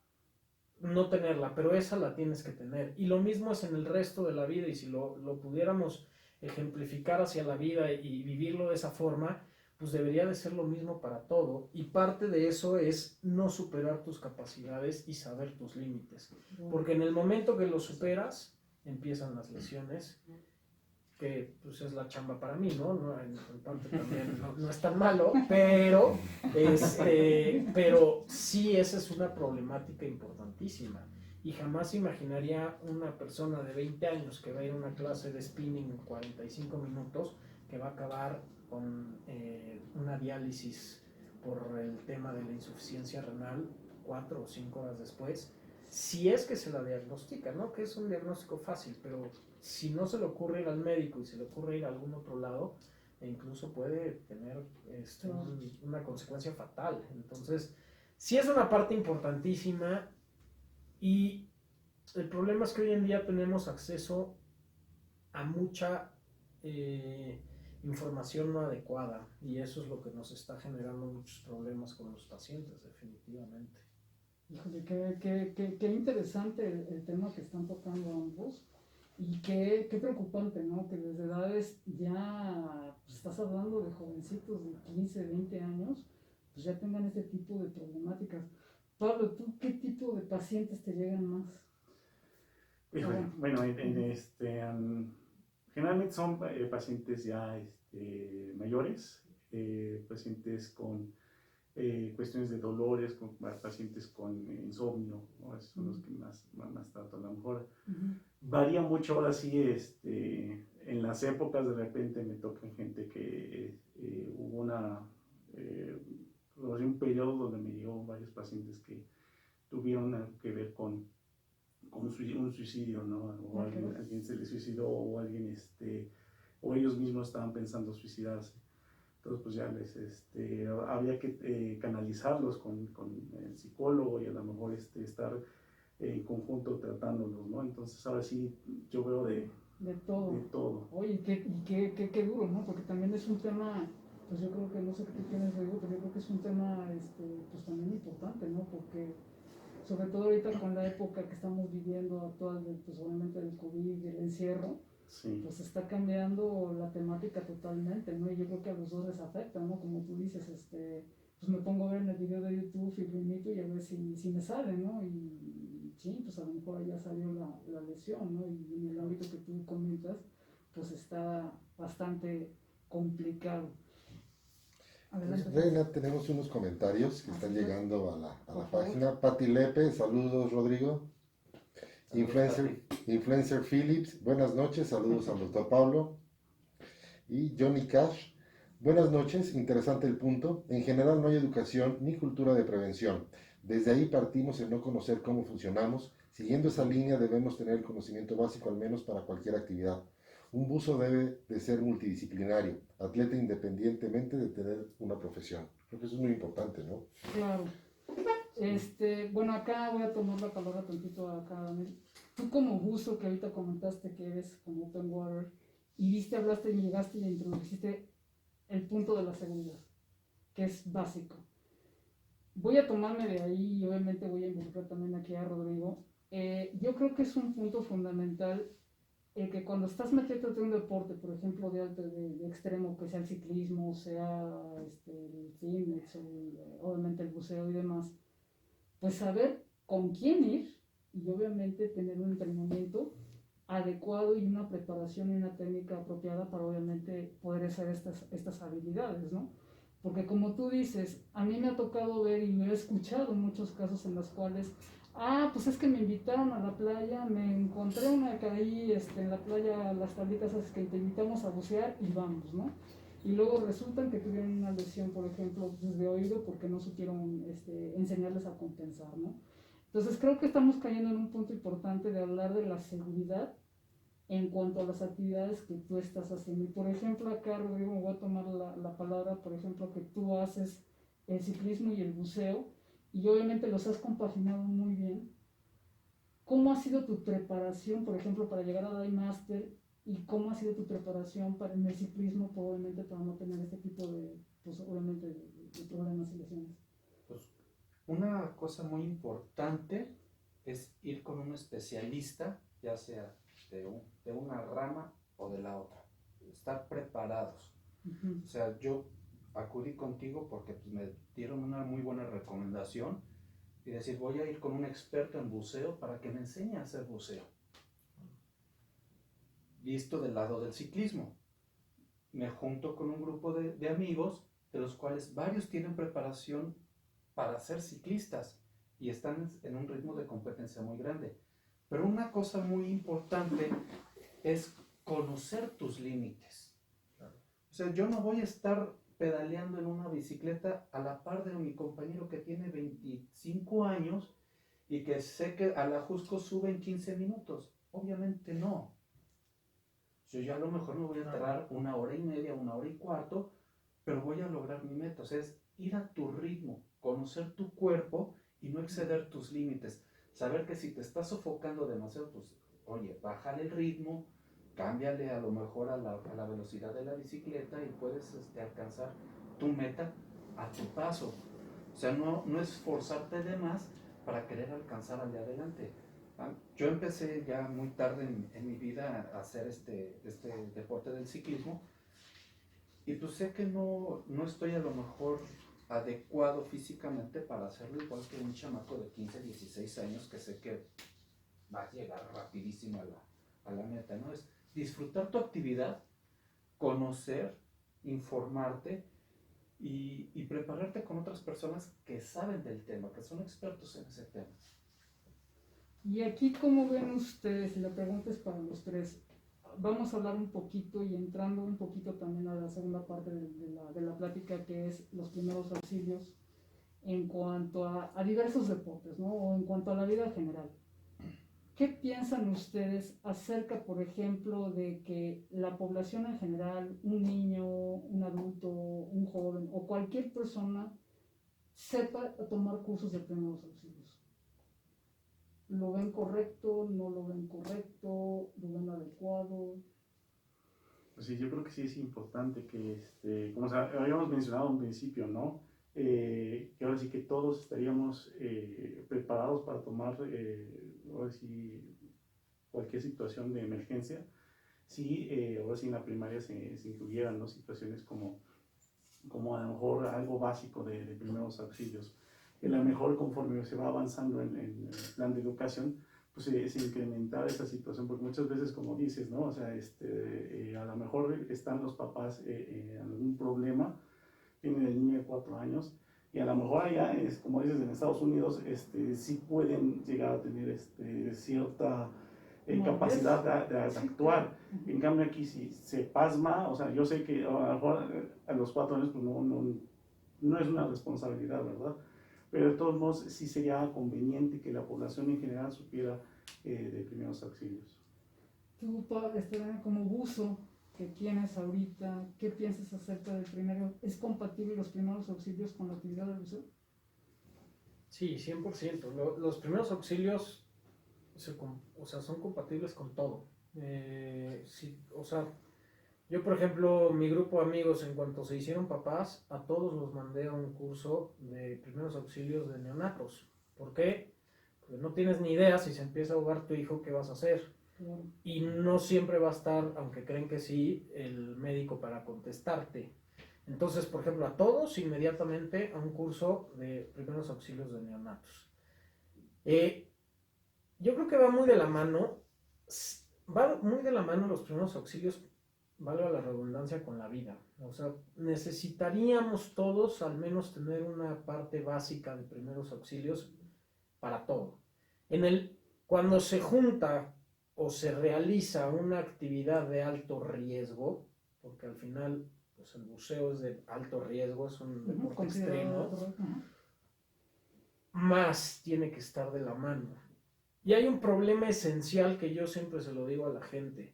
no tenerla, pero esa la tienes que tener. Y lo mismo es en el resto de la vida, y si lo pudiéramos ejemplificar hacia la vida y vivirlo de esa forma, pues debería de ser lo mismo para todo. Y parte de eso es no superar tus capacidades y saber tus límites, porque en el momento que lo superas empiezan las lesiones, que pues es la chamba para mí, ¿no? En parte también no es tan malo, pero sí, esa es una problemática importantísima, y jamás imaginaría una persona de 20 años que va a ir a una clase de spinning en 45 minutos que va a acabar con una diálisis por el tema de la insuficiencia renal 4 o 5 horas después, si es que se la diagnostica, ¿no? Que es un diagnóstico fácil, pero si no se le ocurre ir al médico y se le ocurre ir a algún otro lado, incluso puede tener una consecuencia fatal. Entonces, sí es una parte importantísima, y el problema es que hoy en día tenemos acceso a mucha información no adecuada, y eso es lo que nos está generando muchos problemas con los pacientes, definitivamente. Híjole, qué interesante el tema que están tocando ambos y qué preocupante, ¿no? Que desde edades ya, pues, estás hablando de jovencitos de 15, 20 años, pues ya tengan este tipo de problemáticas. Pablo, ¿tú qué tipo de pacientes te llegan más? Híjole, bueno, generalmente son pacientes ya mayores, pacientes con cuestiones de dolores, con pacientes con insomnio, ¿no? Esos son los que más trato. A lo mejor varía mucho ahora sí, en las épocas de repente me tocan gente que hubo un periodo donde me llegó varios pacientes que tuvieron que ver con un suicidio, ¿no? O alguien se le suicidó, o alguien, o ellos mismos estaban pensando suicidarse. Entonces, pues ya había que canalizarlos con el psicólogo y a lo mejor estar en conjunto tratándolos, ¿no? Entonces, ahora sí, yo veo de todo. De todo. Oye, qué duro, ¿no? Porque también es un tema, pues yo creo que, no sé qué tú tienes, Rodrigo, pero yo creo que es un tema, pues también importante, ¿no? Porque sobre todo ahorita con la época que estamos viviendo actual, pues obviamente del COVID y el encierro, sí, pues está cambiando la temática totalmente, ¿no? Y yo creo que a los dos les afecta, ¿no? Como tú dices, pues me pongo a ver en el video de YouTube y lo imito y a ver si me sale, ¿no? Y sí, pues a lo mejor ya salió la lesión, ¿no? Y en el ámbito que tú comentas, pues está bastante complicado. Adelante. Reina, tenemos unos comentarios que están llegando a la página. Pati Lepe, saludos Rodrigo. Influencer Phillips, buenas noches, saludos al doctor Pablo. Y Johnny Cash, buenas noches, interesante el punto. En general no hay educación ni cultura de prevención. Desde ahí partimos en no conocer cómo funcionamos. Siguiendo esa línea debemos tener el conocimiento básico al menos para cualquier actividad. Un buzo debe de ser multidisciplinario, atleta independientemente de tener una profesión. Creo que eso es muy importante, ¿no? Claro. Bueno, acá voy a tomar la palabra tantito acá, Daniel. Tú como buzo que ahorita comentaste que eres como open water, y hablaste y llegaste y introdujiste el punto de la seguridad, que es básico. Voy a tomarme de ahí y obviamente voy a involucrar también aquí a Rodrigo. Yo creo que es un punto fundamental que cuando estás metiendo en un deporte, por ejemplo, de extremo, que sea el ciclismo, sea el fitness, obviamente el buceo y demás, pues saber con quién ir y obviamente tener un entrenamiento adecuado y una preparación y una técnica apropiada para obviamente poder hacer estas habilidades, ¿no? Porque como tú dices, a mí me ha tocado ver y me he escuchado muchos casos en los cuales pues es que me invitaron a la playa, me encontré una que ahí en la playa, las tablitas esas que te invitamos a bucear y vamos, ¿no? Y luego resultan que tuvieron una lesión, por ejemplo, pues de oído porque no supieron enseñarles a compensar, ¿no? Entonces creo que estamos cayendo en un punto importante de hablar de la seguridad en cuanto a las actividades que tú estás haciendo. Y por ejemplo, acá, Rodrigo, me voy a tomar la palabra, por ejemplo, que tú haces el ciclismo y el buceo, y obviamente los has compaginado muy bien. ¿Cómo ha sido tu preparación, por ejemplo, para llegar a Dive Master? ¿Y cómo ha sido tu preparación para el ciclismo, obviamente, para no tener este tipo de, pues, obviamente, de problemas y lesiones? Pues una cosa muy importante es ir con un especialista, ya sea de una rama o de la otra. Estar preparados. Uh-huh. O sea, yo acudí contigo porque pues, me dieron una muy buena recomendación y decir, voy a ir con un experto en buceo para que me enseñe a hacer buceo. Visto del lado del ciclismo, me junto con un grupo de amigos, de los cuales varios tienen preparación para ser ciclistas y están en un ritmo de competencia muy grande. Pero una cosa muy importante es conocer tus límites. O sea, yo no voy a estar pedaleando en una bicicleta a la par de mi compañero que tiene 25 años y que sé que a la Jusco sube en 15 minutos. Obviamente no. Yo a lo mejor me voy a tardar 1 hora y media, 1 hora y cuarto, pero voy a lograr mi meta. O sea, es ir a tu ritmo, conocer tu cuerpo y no exceder tus límites. Saber que si te estás sofocando demasiado, pues, oye, bájale el ritmo, cámbiale a lo mejor a la velocidad de la bicicleta y puedes alcanzar tu meta a tu paso. O sea, no es forzarte de más para querer alcanzar al de adelante. Yo empecé ya muy tarde en mi vida a hacer este deporte del ciclismo y pues sé que no estoy a lo mejor adecuado físicamente para hacerlo igual que un chamaco de 15, 16 años que sé que va a llegar rapidísimo a la meta, ¿no? Es disfrutar tu actividad, conocer, informarte y prepararte con otras personas que saben del tema, que son expertos en ese tema. Y aquí, ¿cómo ven ustedes? Y la pregunta es para los tres. Vamos a hablar un poquito y entrando un poquito también a la segunda parte de la plática, que es los primeros auxilios en cuanto a diversos deportes, ¿no? O en cuanto a la vida general. ¿Qué piensan ustedes acerca, por ejemplo, de que la población en general, un niño, un adulto, un joven o cualquier persona sepa tomar cursos de primeros auxilios? ¿Lo ven correcto? ¿No lo ven correcto? ¿Lo ven adecuado? Pues sí, yo creo que sí es importante que, como habíamos mencionado al principio, ¿no? Que ahora sí que todos estaríamos preparados para tomar, ahora sí, cualquier situación de emergencia. Sí, ahora sí en la primaria se incluyeran, ¿no? Situaciones como a lo mejor algo básico de primeros auxilios. A lo mejor conforme se va avanzando en el plan de educación, pues se incrementar esa situación, porque muchas veces, como dices, ¿no? O sea, a lo mejor están los papás en algún problema, tienen el niño de 4 años, y a lo mejor allá, como dices, en Estados Unidos, sí pueden llegar a tener cierta capacidad de actuar. En cambio aquí si se pasma, o sea, yo sé que a lo mejor a los 4 años pues no es una responsabilidad, ¿verdad? Pero de todos modos sí sería conveniente que la población en general supiera de primeros auxilios. Tú, como buzo que tienes ahorita, ¿qué piensas acerca del primero? ¿Es compatible los primeros auxilios con la actividad del buceo? Sí, 100%. Los primeros auxilios son compatibles con todo. O sea, yo, por ejemplo, mi grupo de amigos, en cuanto se hicieron papás, a todos los mandé a un curso de primeros auxilios de neonatos. ¿Por qué? Porque no tienes ni idea si se empieza a ahogar tu hijo, ¿qué vas a hacer? Y no siempre va a estar, aunque creen que sí, el médico para contestarte. Entonces, por ejemplo, a todos inmediatamente a un curso de primeros auxilios de neonatos. Yo creo que va muy de la mano los primeros auxilios, valga la redundancia, con la vida. O sea, necesitaríamos todos al menos tener una parte básica de primeros auxilios para todo. Cuando se junta o se realiza una actividad de alto riesgo, porque al final pues el buceo es de alto riesgo, es un deporte extremo, más tiene que estar de la mano. Y hay un problema esencial que yo siempre se lo digo a la gente.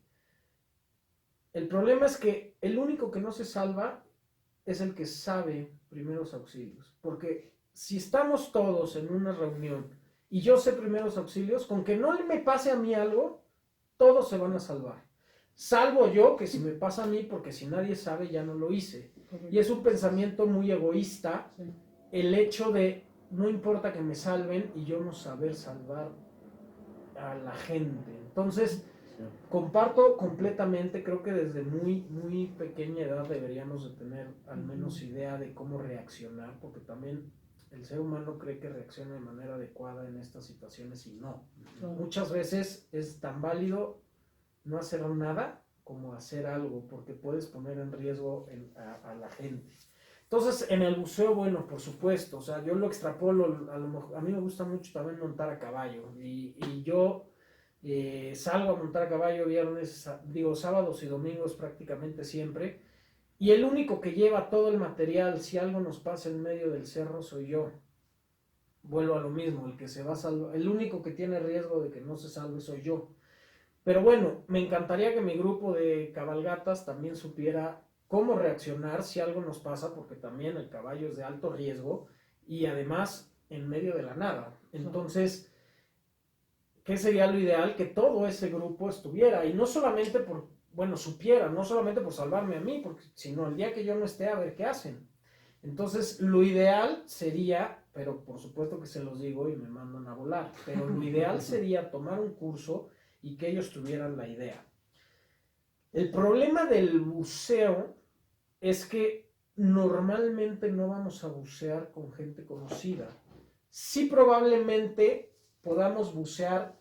El problema es que el único que no se salva es el que sabe primeros auxilios. Porque si estamos todos en una reunión y yo sé primeros auxilios, con que no me pase a mí algo, todos se van a salvar. Salvo yo, que si me pasa a mí, porque si nadie sabe ya no lo hice. Y es un pensamiento muy egoísta el hecho de no importa que me salven y yo no saber salvar a la gente. Entonces, comparto completamente, creo que desde muy, muy pequeña edad deberíamos de tener al menos idea de cómo reaccionar, porque también el ser humano cree que reacciona de manera adecuada en estas situaciones y no. Muchas veces es tan válido no hacer nada como hacer algo, porque puedes poner en riesgo a la gente. Entonces, en el buceo, bueno, por supuesto, o sea, yo lo extrapolo, a mí me gusta mucho también montar a caballo, y yo salgo a montar a caballo sábados y domingos prácticamente siempre, y el único que lleva todo el material, si algo nos pasa en medio del cerro, soy yo. Vuelvo a lo mismo, el que se va a salvar, el único que tiene riesgo de que no se salve soy yo. Pero bueno, me encantaría que mi grupo de cabalgatas también supiera cómo reaccionar si algo nos pasa, porque también el caballo es de alto riesgo y además en medio de la nada. Entonces, ¿qué sería lo ideal? Que todo ese grupo estuviera, y no solamente supiera, no solamente por salvarme a mí, sino el día que yo no esté, a ver qué hacen. Entonces, lo ideal sería, pero por supuesto que se los digo y me mandan a volar, pero lo ideal sería tomar un curso y que ellos tuvieran la idea. El problema del buceo es que normalmente no vamos a bucear con gente conocida. Sí, probablemente podamos bucear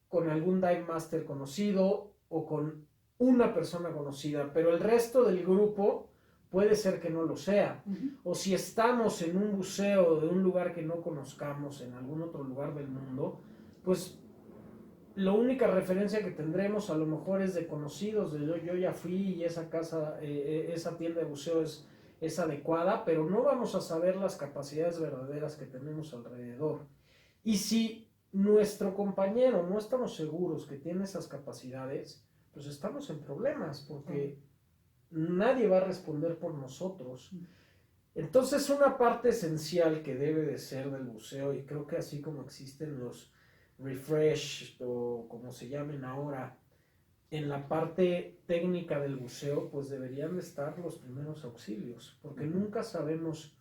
con algún dive master conocido o con una persona conocida, pero el resto del grupo puede ser que no lo sea. O si estamos en un buceo de un lugar que no conozcamos, en algún otro lugar del mundo, pues la única referencia que tendremos a lo mejor es de conocidos, de yo ya fui y esa casa, esa tienda de buceo es adecuada, pero no vamos a saber las capacidades verdaderas que tenemos alrededor. Y si nuestro compañero no estamos seguros que tiene esas capacidades, pues estamos en problemas, porque nadie va a responder por nosotros. Entonces, una parte esencial que debe de ser del buceo, y creo que así como existen los refresh o como se llamen ahora, en la parte técnica del buceo, pues deberían de estar los primeros auxilios, porque nunca sabemos,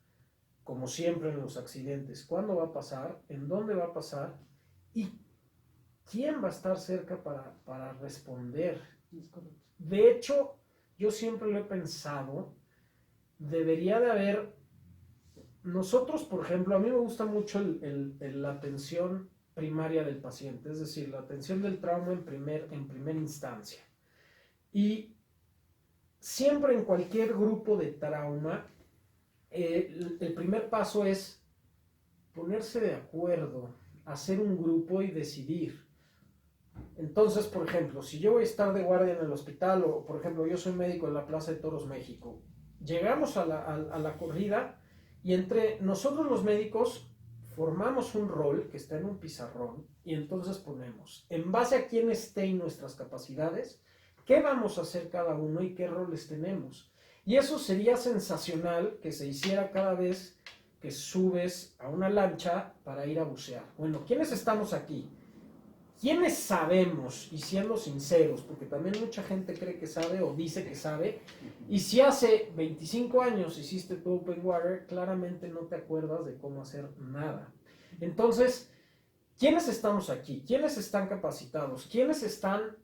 como siempre en los accidentes, cuándo va a pasar, en dónde va a pasar y quién va a estar cerca para responder. De hecho, yo siempre lo he pensado, debería de haber, nosotros, por ejemplo, a mí me gusta mucho la atención primaria del paciente, es decir, la atención del trauma en primera instancia. Y siempre en cualquier grupo de trauma, el primer paso es ponerse de acuerdo, hacer un grupo y decidir. Entonces, por ejemplo, si yo voy a estar de guardia en el hospital, o por ejemplo, yo soy médico en la Plaza de Toros México, llegamos a la corrida y entre nosotros los médicos formamos un rol que está en un pizarrón y entonces ponemos, en base a quién esté y nuestras capacidades, qué vamos a hacer cada uno y qué roles tenemos. Y eso sería sensacional que se hiciera cada vez que subes a una lancha para ir a bucear. Bueno, ¿quiénes estamos aquí? ¿Quiénes sabemos? Y siendo sinceros, porque también mucha gente cree que sabe o dice que sabe, y si hace 25 años hiciste tu open water, claramente no te acuerdas de cómo hacer nada. Entonces, ¿quiénes estamos aquí? ¿Quiénes están capacitados? ¿Quiénes están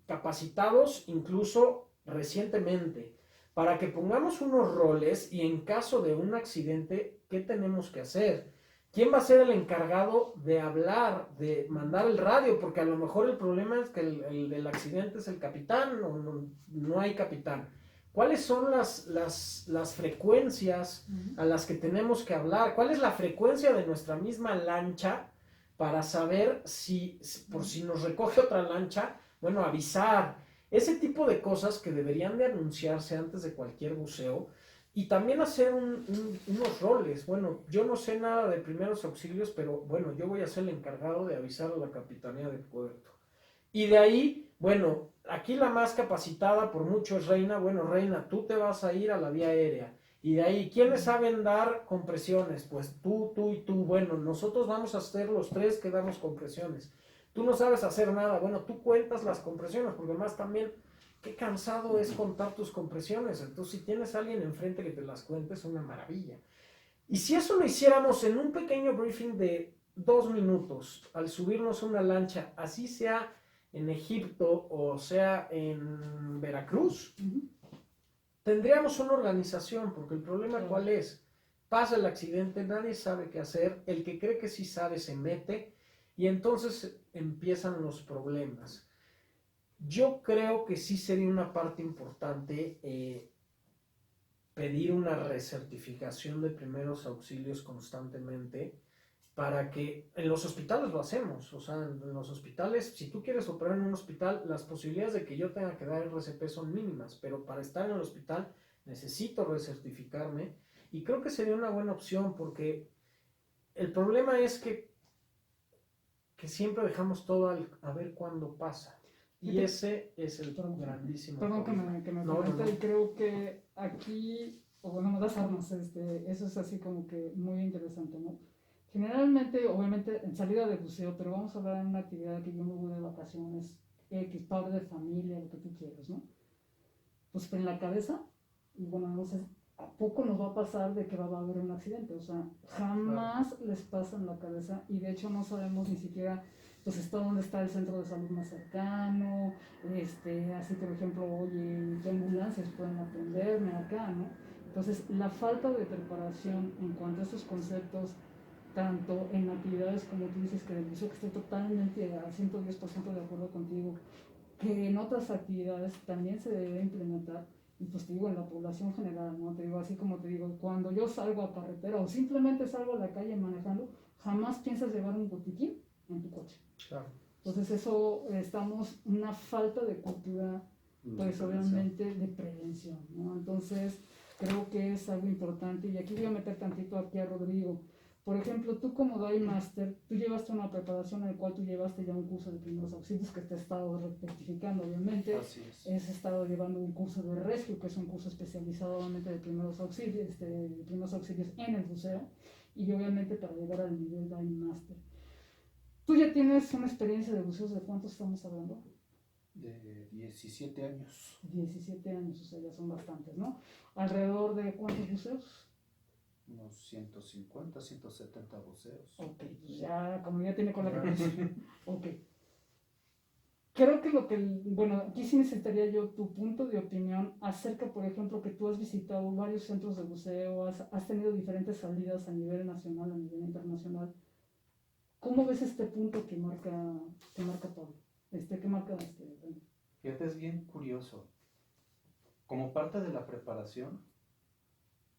capacitados incluso recientemente? Para que pongamos unos roles y en caso de un accidente, ¿qué tenemos que hacer? ¿Quién va a ser el encargado de hablar, de mandar el radio? Porque a lo mejor el problema es que el accidente es el capitán o no hay capitán. ¿Cuáles son las frecuencias a las que tenemos que hablar? ¿Cuál es la frecuencia de nuestra misma lancha para saber por si nos recoge otra lancha? Bueno, avisar. Ese tipo de cosas que deberían de anunciarse antes de cualquier buceo. Y también hacer unos roles. Bueno, yo no sé nada de primeros auxilios, pero bueno, yo voy a ser el encargado de avisar a la Capitanía de Puerto. Y de ahí, bueno, aquí la más capacitada por mucho es Reina. Bueno, Reina, tú te vas a ir a la vía aérea. Y de ahí, ¿quiénes saben dar compresiones? Pues tú y tú. Bueno, nosotros vamos a ser los tres que damos compresiones. Tú no sabes hacer nada. Bueno, tú cuentas las compresiones, porque además también... Qué cansado es contar tus compresiones. Entonces, si tienes a alguien enfrente que te las cuente, es una maravilla. Y si eso lo hiciéramos en un pequeño briefing de 2 minutos, al subirnos a una lancha, así sea en Egipto o sea en Veracruz, tendríamos una organización, porque el problema ¿cuál es? Pasa el accidente, nadie sabe qué hacer, el que cree que sí sabe se mete, y entonces empiezan los problemas. Yo creo que sí sería una parte importante pedir una recertificación de primeros auxilios constantemente para que en los hospitales lo hacemos. O sea, en los hospitales, si tú quieres operar en un hospital, las posibilidades de que yo tenga que dar RCP son mínimas, pero para estar en el hospital necesito recertificarme y creo que sería una buena opción porque el problema es que siempre dejamos todo a ver cuándo pasa. Y ese es el grandísimo Perdón problema. que me No, comente, no. y creo que aquí, o bueno, me das armas, eso es así como que muy interesante, ¿no? Generalmente, obviamente, en salida de buceo, pero vamos a hablar de una actividad que yo me voy de vacaciones, X, padre de familia, lo que tú quieras, ¿no? Pues en la cabeza, y bueno, no sé, ¿a poco nos va a pasar de que va a haber un accidente? O sea, jamás les pasa en la cabeza, y de hecho no sabemos ni siquiera, pues, dónde está el centro de salud más cercano, así por ejemplo, oye, ¿qué ambulancias pueden atenderme acá, no? Entonces, la falta de preparación en cuanto a estos conceptos, tanto en actividades como tú dices que del buceo, que estoy totalmente al 110% de acuerdo contigo, que en otras actividades también se debe implementar, y pues te digo, en la población general, ¿no? Te digo, así como te digo, cuando yo salgo a carretera o simplemente salgo a la calle manejando, jamás piensas llevar un botiquín en tu coche. Claro. Entonces eso, estamos una falta de cultura, pues obviamente de prevención, ¿no? Entonces creo que es algo importante, y aquí voy a meter tantito aquí a Rodrigo. Por ejemplo, tú como Dive Master, tú llevaste una preparación en la cual tú llevaste ya un curso de primeros auxilios que te he estado rectificando, obviamente. Así es. Has estado llevando un curso de rescue, que es un curso especializado obviamente de primeros auxilios, en el buceo, y obviamente para llegar al nivel Dive Master. Tú ya tienes una experiencia de buceos, ¿de cuánto estamos hablando? De 17 años. 17 años, o sea, ya son bastantes, ¿no? ¿Alrededor de cuántos buceos? Unos 150, 170 buceos. Ok, pues ya, como ya tiene con la cabeza. Ok. Creo que bueno, aquí sí necesitaría yo tu punto de opinión acerca, por ejemplo, que tú has visitado varios centros de buceo, has tenido diferentes salidas a nivel nacional, a nivel internacional. ¿Cómo ves este punto que marca Pablo? Que marca Dani? Fíjate, es bien curioso. Como parte de la preparación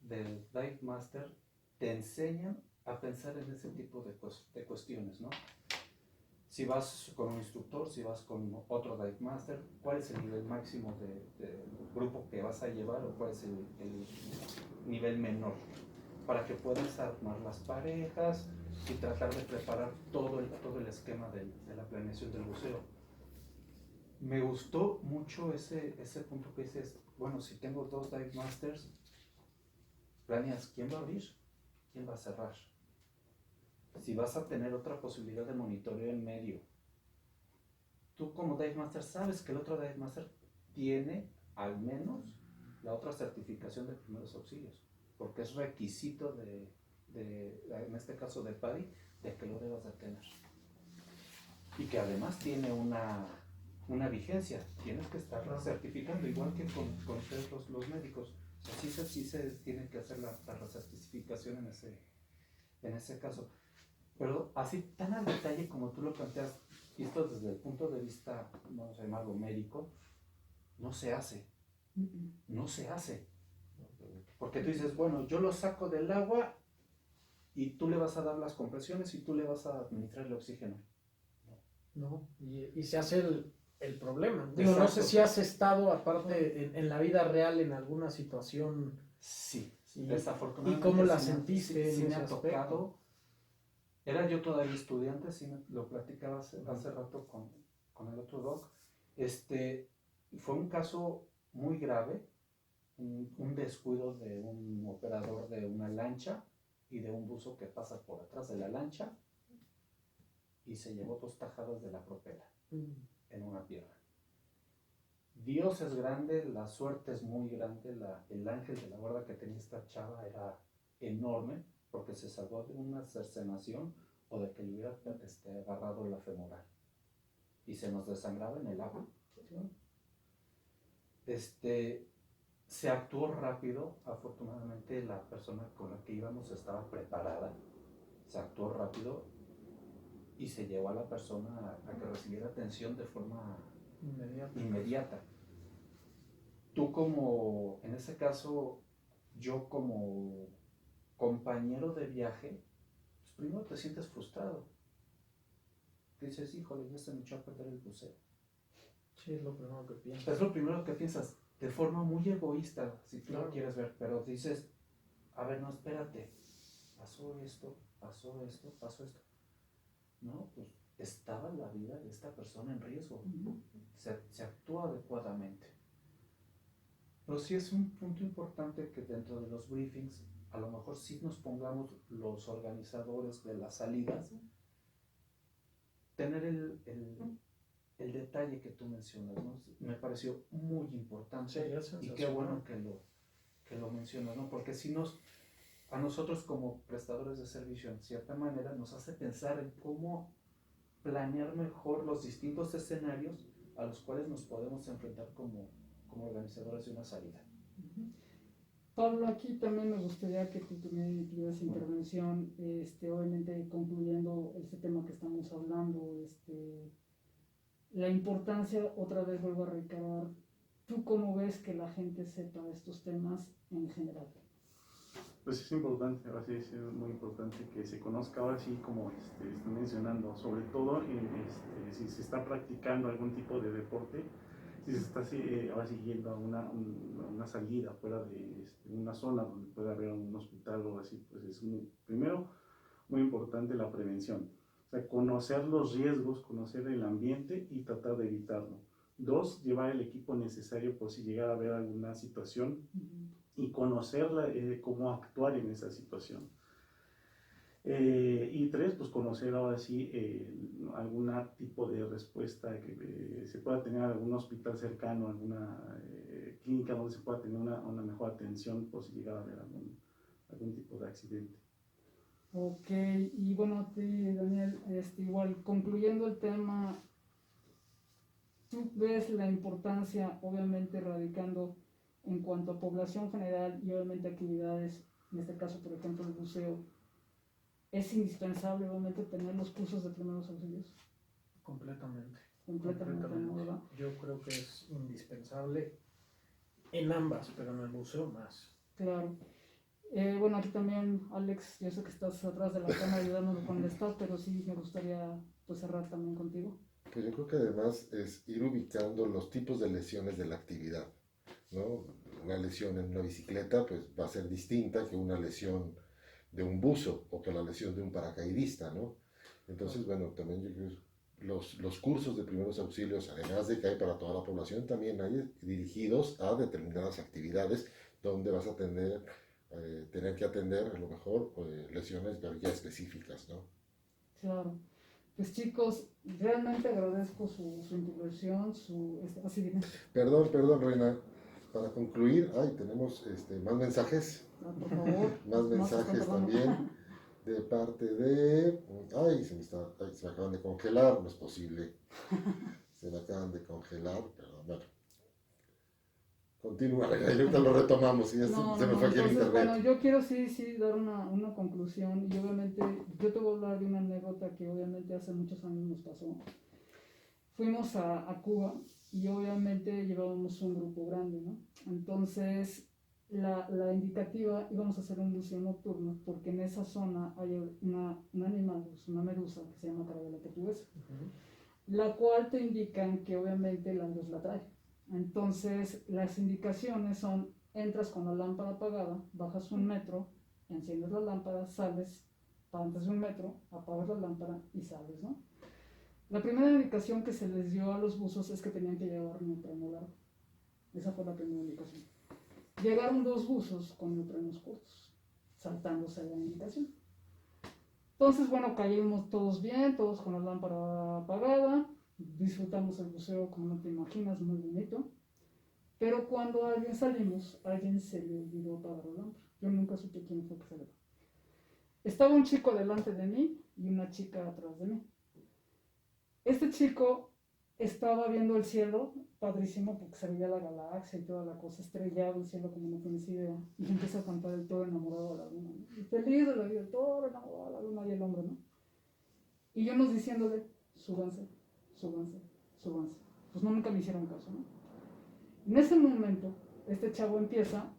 del Dive Master, te enseñan a pensar en ese tipo de cuestiones, ¿no? Si vas con un instructor, si vas con otro Dive Master, ¿cuál es el nivel máximo de grupo que vas a llevar o cuál es el nivel menor? Para que puedas armar las parejas y tratar de preparar todo el esquema de la planeación del buceo. Me gustó mucho ese punto que dices, bueno, si tengo 2 Dive Masters, planeas quién va a abrir, quién va a cerrar. Si vas a tener otra posibilidad de monitoreo en medio. Tú como Dive Master sabes que el otro Dive Master tiene al menos la otra certificación de primeros auxilios, porque es requisito en este caso de PADI, de que lo debas de tener. Y que además tiene una vigencia, tienes que estar certificando, igual que con ustedes los médicos. O sea, sí se tiene que hacer la recertificación en ese caso. Pero así tan al detalle como tú lo planteas, visto desde el punto de vista, vamos a llamarlo médico, no se hace. No se hace. Porque tú dices, bueno, yo lo saco del agua y tú le vas a dar las compresiones y tú le vas a administrar el oxígeno. No, y se hace el problema. Digo, no sé si has estado aparte en la vida real en alguna situación. Sí, Sí. desafortunadamente. ¿Y cómo la sentiste sí en me ese ha aspecto? tocado. Era yo todavía estudiante, sí lo platicaba hace rato con el otro doc. Fue un caso muy grave, un descuido de un operador de una lancha y de un buzo que pasa por atrás de la lancha y se llevó 2 tajadas de la propela en una pierna. Dios es grande, la suerte es muy grande, el ángel de la guarda que tenía esta chava era enorme porque se salvó de una cercenación o de que le hubiera agarrado la femoral y se nos desangraba en el agua. Se actuó rápido, afortunadamente la persona con la que íbamos estaba preparada, se actuó rápido y se llevó a la persona a que recibiera atención de forma inmediata. Tú como, en ese caso, yo como compañero de viaje, pues primero te sientes frustrado. Dices, híjole, ya se me echó a perder el buceo. Sí, es lo primero que piensas. Es lo primero que piensas, de forma muy egoísta, si tú lo quieres ver, pero dices, a ver, no, espérate, pasó esto. No, pues estaba la vida de esta persona en riesgo. Se actúa adecuadamente. Pero sí es un punto importante que dentro de los briefings a lo mejor sí nos pongamos los organizadores de las salidas, tener el detalle que tú mencionas, ¿no? Me pareció muy importante Sería y sensacional. qué bueno que lo mencionas, ¿no? Porque si a nosotros como prestadores de servicio, en cierta manera, nos hace pensar en cómo planear mejor los distintos escenarios a los cuales nos podemos enfrentar como organizadores de una salida. Pablo, aquí también me gustaría que tú también tuvieras intervención, obviamente concluyendo este tema que estamos hablando, la importancia, otra vez vuelvo a reiterar, ¿tú cómo ves que la gente sepa estos temas en general? Pues es importante, ahora sí es muy importante que se conozca, ahora sí como estoy mencionando, sobre todo si se está practicando algún tipo de deporte, si se está ahora sí yendo a una salida fuera de una zona donde pueda haber un hospital o así, pues es primero muy importante la prevención, o sea, conocer los riesgos, conocer el ambiente y tratar de evitarlo. 2, llevar el equipo necesario por si llegara a haber alguna situación y conocer cómo actuar en esa situación. Y 3, pues conocer ahora sí algún tipo de respuesta que se pueda tener algún hospital cercano, alguna clínica donde se pueda tener una mejor atención por si llegara a haber algún tipo de accidente. Ok, y bueno, a ti, Daniel, igual concluyendo el tema, ¿tú ves la importancia, obviamente radicando en cuanto a población general y obviamente actividades, en este caso por ejemplo el buceo, es indispensable obviamente tener los cursos de primeros auxilios? Completamente. Completamente, ¿no? ¿Verdad? Yo creo que es indispensable en ambas, pero en el buceo más. Claro. Bueno, aquí también, Alex, yo sé que estás atrás de la cámara ayudándonos con el staff, pero sí me gustaría pues cerrar también contigo. Pues yo creo que además es ir ubicando los tipos de lesiones de la actividad, ¿no? Una lesión en una bicicleta pues va a ser distinta que una lesión de un buzo o que la lesión de un paracaidista, ¿no? Entonces, bueno, también yo creo los cursos de primeros auxilios, además de que hay para toda la población, también hay dirigidos a determinadas actividades donde vas a tener que atender a lo mejor lesiones ya específicas, ¿no? Claro. Pues chicos, realmente agradezco su intervención, así bien. Perdón, Reina. Para concluir, tenemos más mensajes. Por favor. Más mensajes también de parte de... se me acaban de congelar, no es posible. Se me acaban de congelar, pero bueno. Continúa, ahorita lo retomamos y ya se me fue aquí el internet. Bueno, yo quiero sí dar una conclusión y obviamente yo te voy a hablar de una anécdota que obviamente hace muchos años nos pasó. Fuimos a Cuba y obviamente llevábamos un grupo grande, ¿no? Entonces la indicativa íbamos a hacer un buceo nocturno porque en esa zona hay un animal, una medusa que se llama carabela portuguesa, la cual te indican que obviamente la luz la trae. Entonces las indicaciones son: entras con la lámpara apagada, bajas 1 metro, enciendes la lámpara, sales antes de 1 metro, apagas la lámpara y sales, ¿no? La primera indicación que se les dio a los buzos es que tenían que llevar neopreno largo. Esa fue la primera indicación. Llegaron 2 buzos con neoprenos cortos, saltándose la indicación. Entonces, bueno, caímos todos bien, todos con la lámpara apagada, disfrutamos el buceo como no te imaginas, muy bonito. Pero cuando salimos, alguien se le olvidó apagar la lámpara. Yo nunca supe quién fue que se le olvidó. Estaba un chico delante de mí y una chica atrás de mí. Este chico estaba viendo el cielo, padrísimo, porque se veía la galaxia y toda la cosa, estrellado el cielo como no tienes idea, y empieza a cantar el toro enamorado de la luna, ¿no? Y feliz de la vida, el toro enamorado de la luna y el hombre, ¿no? Y yo nos diciéndole: súbanse, súbanse, súbanse. Pues no, nunca me hicieron caso, ¿no? En ese momento, este chavo empieza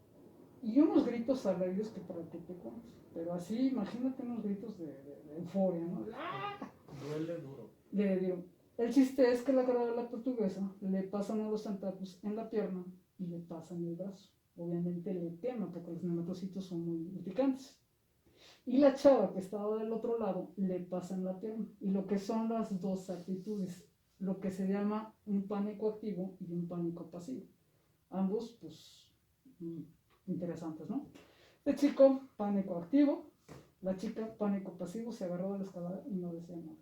y unos gritos alegres que para que te cuentes, pero así, imagínate unos gritos de euforia, ¿no? ¡Ah! Duele duro. Le digo, el chiste es que la carabela portuguesa le pasan a los tentáculos en la pierna y le pasan el brazo. Obviamente le quema porque los nematocitos son muy picantes. Y la chava que estaba del otro lado le pasa en la pierna. Y lo que son las dos actitudes, lo que se llama un pánico activo y un pánico pasivo. Ambos, pues, interesantes, ¿no? El chico, pánico activo. La chica, pánico pasivo, se agarró de la escalera y no decía nada.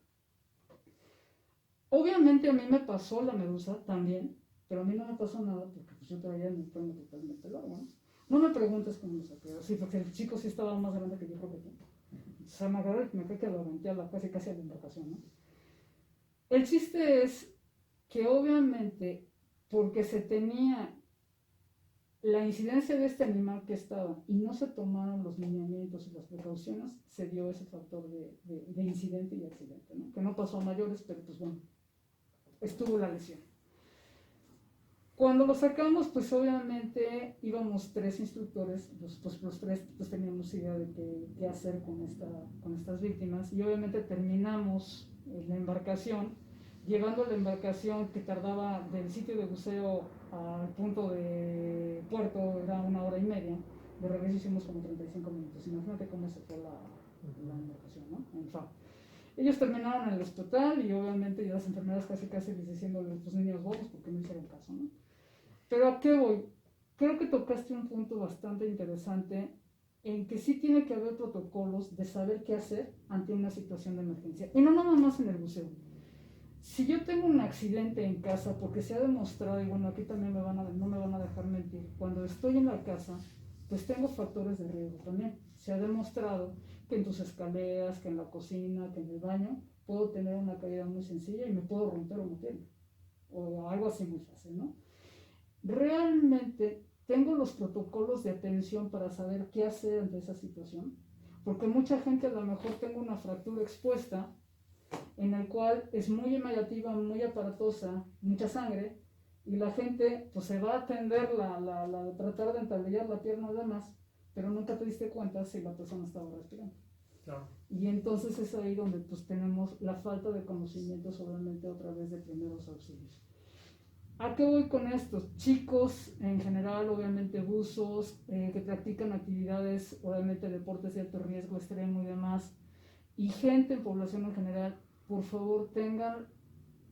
Obviamente a mí me pasó la medusa también, pero a mí no me pasó nada porque pues, yo traía mi pelo totalmente largo, ¿no? No me preguntes cómo lo saqué, sí, porque el chico sí estaba más grande que yo creo que tú. O sea, me agarré y me creo que lo aventé a la casi a la embarcación, ¿no? El chiste es que obviamente, porque se tenía la incidencia de este animal que estaba y no se tomaron los lineamientos y las precauciones, se dio ese factor de incidente y accidente, ¿no? Que no pasó a mayores, pero pues bueno, estuvo la lesión. Cuando lo sacamos, pues obviamente íbamos 3 instructores, los 3 pues teníamos idea de qué hacer con estas víctimas y obviamente terminamos la embarcación, llevando la embarcación que tardaba del sitio de buceo al punto de puerto, era 1 hora y media, de regreso hicimos como 35 minutos, imagínate cómo se fue la embarcación, ¿no? En fin. Ellos terminaron en el hospital y obviamente ya las enfermeras casi les diciéndole, pues niños bobos, porque no hicieron caso, ¿no? Pero ¿a qué voy? Creo que tocaste un punto bastante interesante en que sí tiene que haber protocolos de saber qué hacer ante una situación de emergencia. Y no nada más en el buceo. Si yo tengo un accidente en casa, porque se ha demostrado, y bueno, aquí también no me van a dejar mentir, cuando estoy en la casa, pues tengo factores de riesgo también. Se ha demostrado que en tus escaleras, que en la cocina, que en el baño, puedo tener una caída muy sencilla y me puedo romper una pierna. O algo así muy fácil, ¿no? ¿Realmente tengo los protocolos de atención para saber qué hacer ante esa situación? Porque mucha gente a lo mejor tengo una fractura expuesta en el cual es muy inmediativa, muy aparatosa, mucha sangre, y la gente pues se va a atender tratar de entablillar la pierna de más, pero nunca te diste cuenta si la persona estaba respirando. Claro. Y entonces es ahí donde pues tenemos la falta de conocimiento solamente otra vez de primeros auxilios. ¿A qué voy con estos? Chicos, en general, obviamente buzos, que practican actividades, obviamente deportes de alto riesgo extremo y demás, y gente en población en general, por favor tengan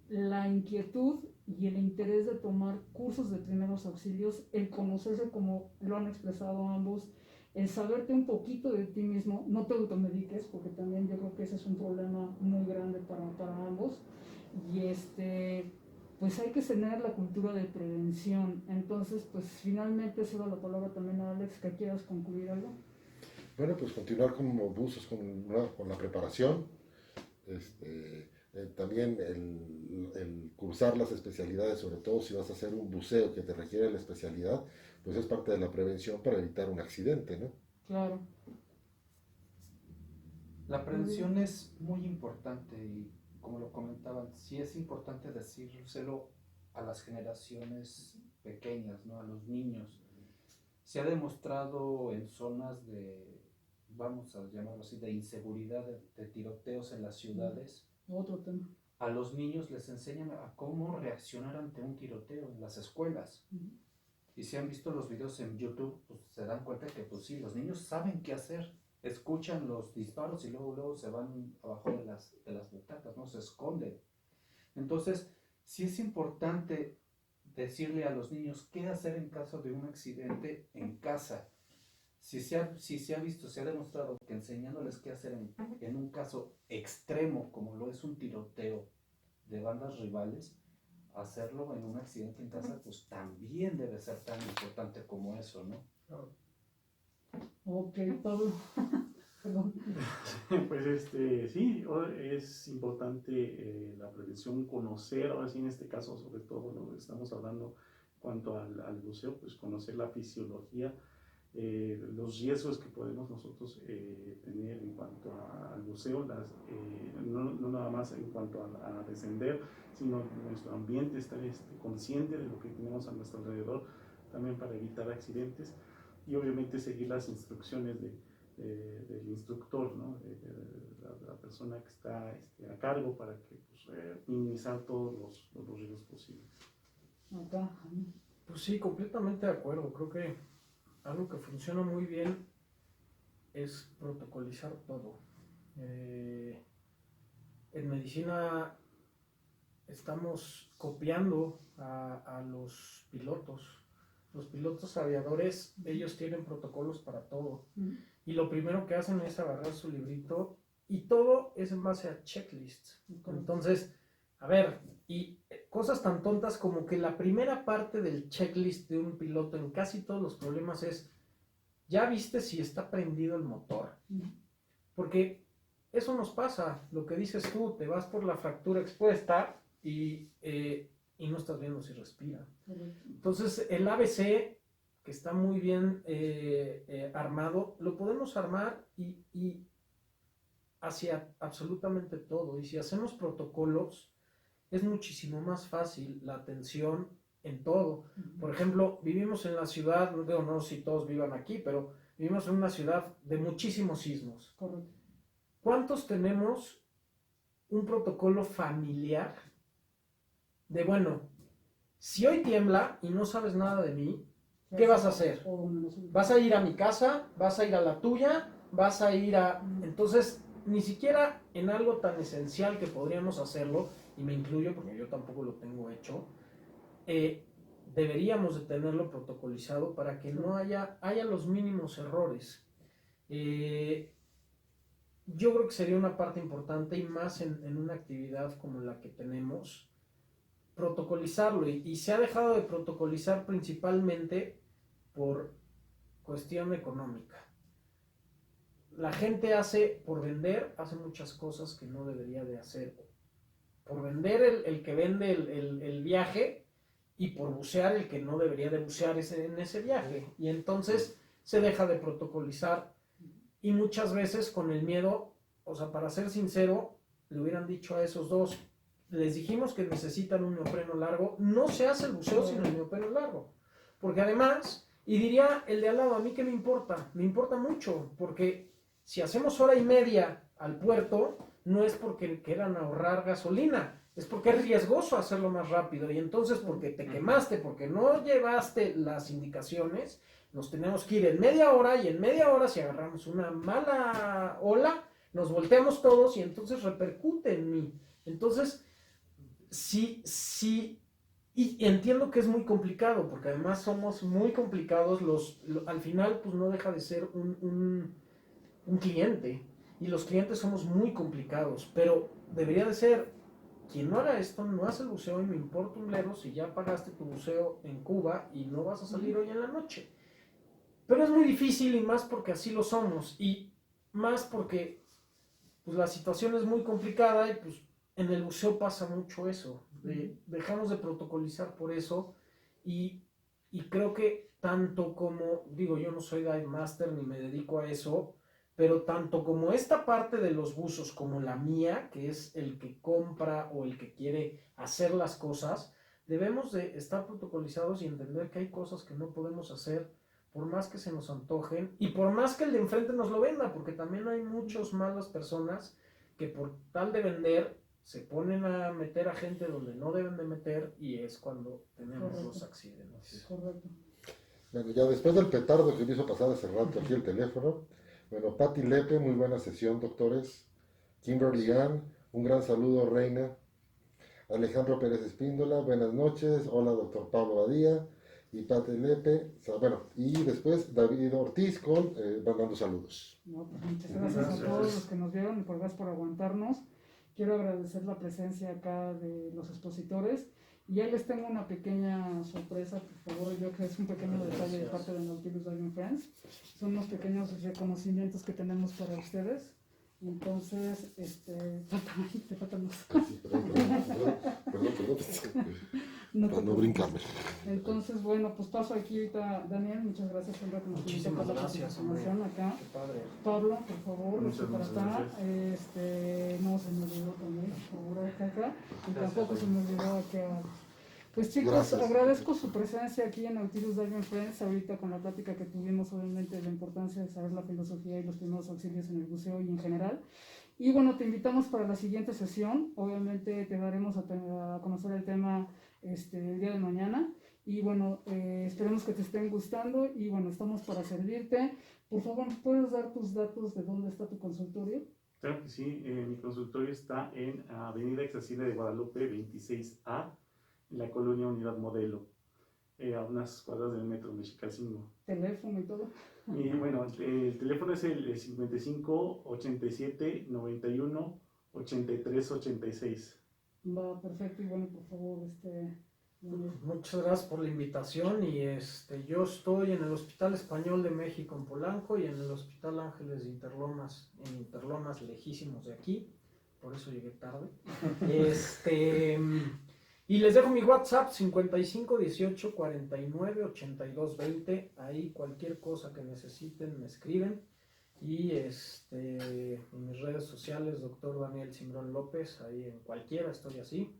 la inquietud y el interés de tomar cursos de primeros auxilios, el conocerse como lo han expresado ambos, el saberte un poquito de ti mismo, no te automediques, porque también yo creo que ese es un problema muy grande para ambos, y pues hay que tener la cultura de prevención. Entonces, pues finalmente cedo la palabra también a Alex, que quieras concluir algo. Bueno, pues continuar como buzos con la preparación, también el cursar las especialidades, sobre todo si vas a hacer un buceo que te requiere la especialidad, pues es parte de la prevención para evitar un accidente, ¿no? Claro. La prevención es muy importante y como lo comentaban, sí es importante decírselo a las generaciones pequeñas, ¿no? A los niños. Se ha demostrado en zonas vamos a llamarlo así, de inseguridad, de tiroteos en las ciudades. Otro tema. A los niños les enseñan a cómo reaccionar ante un tiroteo en las escuelas. Y si han visto los videos en YouTube, pues se dan cuenta que pues sí, los niños saben qué hacer. Escuchan los disparos y luego se van abajo de las butacas, ¿no? Se esconden. Entonces, sí es importante decirle a los niños qué hacer en caso de un accidente en casa. Si se ha visto, se ha demostrado que enseñándoles qué hacer en un caso extremo, como lo es un tiroteo de bandas rivales, hacerlo en un accidente en casa, pues también debe ser tan importante como eso, ¿no? Ok, Pablo. Perdón. Pues sí, es importante la prevención, conocer, ahora sí en este caso sobre todo lo que estamos hablando en cuanto al buceo, pues conocer la fisiología, los riesgos que podemos nosotros tener en cuanto al buceo, no nada más en cuanto a descender, sino nuestro ambiente, estar consciente de lo que tenemos a nuestro alrededor, también para evitar accidentes y obviamente seguir las instrucciones del instructor, ¿no? La persona que está a cargo para que minimizar todos los riesgos posibles. Acá. Pues sí, completamente de acuerdo. Creo que algo que funciona muy bien es protocolizar todo. En medicina estamos copiando a los pilotos. los pilotos aviadores, ellos tienen protocolos para todo. Mm. Y lo primero que hacen es agarrar su librito y todo es en base a checklists. Entonces, a ver, y cosas tan tontas como que la primera parte del checklist de un piloto en casi todos los problemas es, ¿ya viste si está prendido el motor? Porque eso nos pasa, lo que dices tú, te vas por la fractura expuesta y no estás viendo si respira. Entonces, el ABC, que está muy bien armado, lo podemos armar y hacia absolutamente todo. Y si hacemos protocolos, es muchísimo más fácil la atención en todo. Por ejemplo, vivimos en la ciudad, no digo, no sé si todos vivan aquí, pero vivimos en una ciudad de muchísimos sismos. Correcto. ¿Cuántos tenemos un protocolo familiar de, bueno, si hoy tiembla y no sabes nada de mí, ¿qué vas a hacer? ¿Vas a ir a mi casa? ¿Vas a ir a la tuya? ¿Vas a ir a...? Entonces, ni siquiera en algo tan esencial que podríamos hacerlo, y me incluyo porque yo tampoco lo tengo hecho, deberíamos de tenerlo protocolizado para que no haya los mínimos errores. Yo creo que sería una parte importante y más en una actividad como la que tenemos, protocolizarlo, y se ha dejado de protocolizar principalmente por cuestión económica. La gente por vender, hace muchas cosas que no debería de hacer. Por vender el que vende el viaje, y por bucear el que no debería de bucear en ese viaje. Y entonces se deja de protocolizar. Y muchas veces con el miedo, o sea, para ser sincero, le hubieran dicho a esos dos, les dijimos que necesitan un neopreno largo, no se hace el buceo sin el neopreno largo. Porque además, y diría el de al lado, a mí qué me importa mucho, porque si hacemos hora y media al puerto, no es porque quieran ahorrar gasolina, es porque es riesgoso hacerlo más rápido, y entonces porque te quemaste, porque no llevaste las indicaciones, nos tenemos que ir en media hora, y en media hora si agarramos una mala ola, nos volteamos todos y entonces repercute en mí. Entonces, sí, y entiendo que es muy complicado, porque además somos muy complicados, al final pues no deja de ser un cliente, y los clientes somos muy complicados, pero debería de ser, quien no haga esto no hace el buceo, y me importa un bledo si ya pagaste tu buceo en Cuba y no vas a salir hoy en la noche. Pero es muy difícil, y más porque así lo somos, y más porque pues la situación es muy complicada, y pues en el buceo pasa mucho eso, dejamos de protocolizar por eso, y creo que tanto como, digo, yo no soy dive master ni me dedico a eso, pero tanto como esta parte de los buzos como la mía, que es el que compra o el que quiere hacer las cosas, debemos de estar protocolizados y entender que hay cosas que no podemos hacer por más que se nos antojen y por más que el de enfrente nos lo venda, porque también hay muchas malas personas que por tal de vender se ponen a meter a gente donde no deben de meter, y es cuando tenemos los accidentes. Correcto. Bueno, ya después del petardo que me hizo pasar hace rato aquí el teléfono, bueno, Patti Lepe, muy buena sesión, doctores. Kimberly Ann, un gran saludo, Reina. Alejandro Pérez Espíndola, buenas noches. Hola, doctor Pablo Badía. Y Patti Lepe, bueno, y después David Ortiz mandando saludos. No, pues muchas gracias a todos los que nos vieron, y por gracias por aguantarnos. Quiero agradecer la presencia acá de los expositores, y ya les tengo una pequeña sorpresa, por favor. Yo creo que es un pequeño detalle de parte de Nautilus Diving Friends. Son unos pequeños reconocimientos que tenemos para ustedes. Entonces, te faltan más. Sí, perdón. Para no brincarme. Entonces, bueno, pues paso aquí ahorita, Daniel, muchas gracias por el reconocimiento, por la participación acá. Qué padre. Pablo, por favor, Muchas para acá. No se me olvidó también, por favor, acá. Y tampoco se me olvidó acá. Pues chicos, Gracias. agradezco su presencia aquí en Nautilus Diving Friends, ahorita con la plática que tuvimos, obviamente, de la importancia de saber la filosofía y los primeros auxilios en el buceo y en general. Y bueno, te invitamos para la siguiente sesión. Obviamente te daremos a conocer el tema el día de mañana. Y bueno, esperemos que te estén gustando, y bueno, estamos para servirte. Por favor, ¿puedes dar tus datos de dónde está tu consultorio? Claro que sí, mi consultorio está en Avenida Exacile de Guadalupe 26A, en la colonia Unidad Modelo. a unas cuadras del metro Mexicalcingo. Teléfono y todo. Y bueno, el teléfono es el 55 87 91 83 86. Va, perfecto. Y bueno, por favor, Muchas gracias por la invitación y yo estoy en el Hospital Español de México en Polanco y en el Hospital Ángeles de Interlomas, en Interlomas, lejísimos de aquí, por eso llegué tarde. Y les dejo mi WhatsApp 55 18 49 82 20, ahí cualquier cosa que necesiten me escriben. Y en mis redes sociales, Dr. Daniel Simbrón López, ahí en cualquiera estoy así.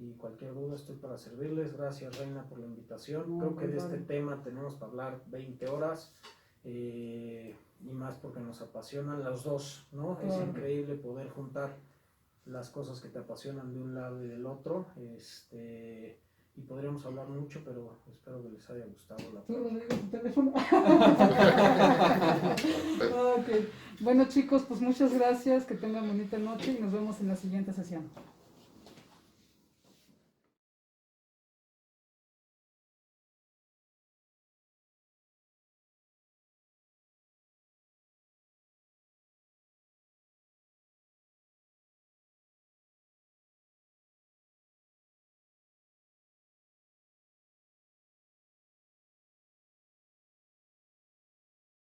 Y cualquier duda estoy para servirles. Gracias, Reina, por la invitación. No, Creo que de claro. este tema tenemos para hablar 20 horas y más porque nos apasionan los dos, ¿no? Es Claro. increíble poder juntar las cosas que te apasionan de un lado y del otro. Y podríamos hablar mucho, pero espero que les haya gustado la ¿Tú, plática. Rodrigo, tu teléfono? Ok. Bueno, chicos, pues muchas gracias. Que tengan bonita noche y nos vemos en la siguiente sesión.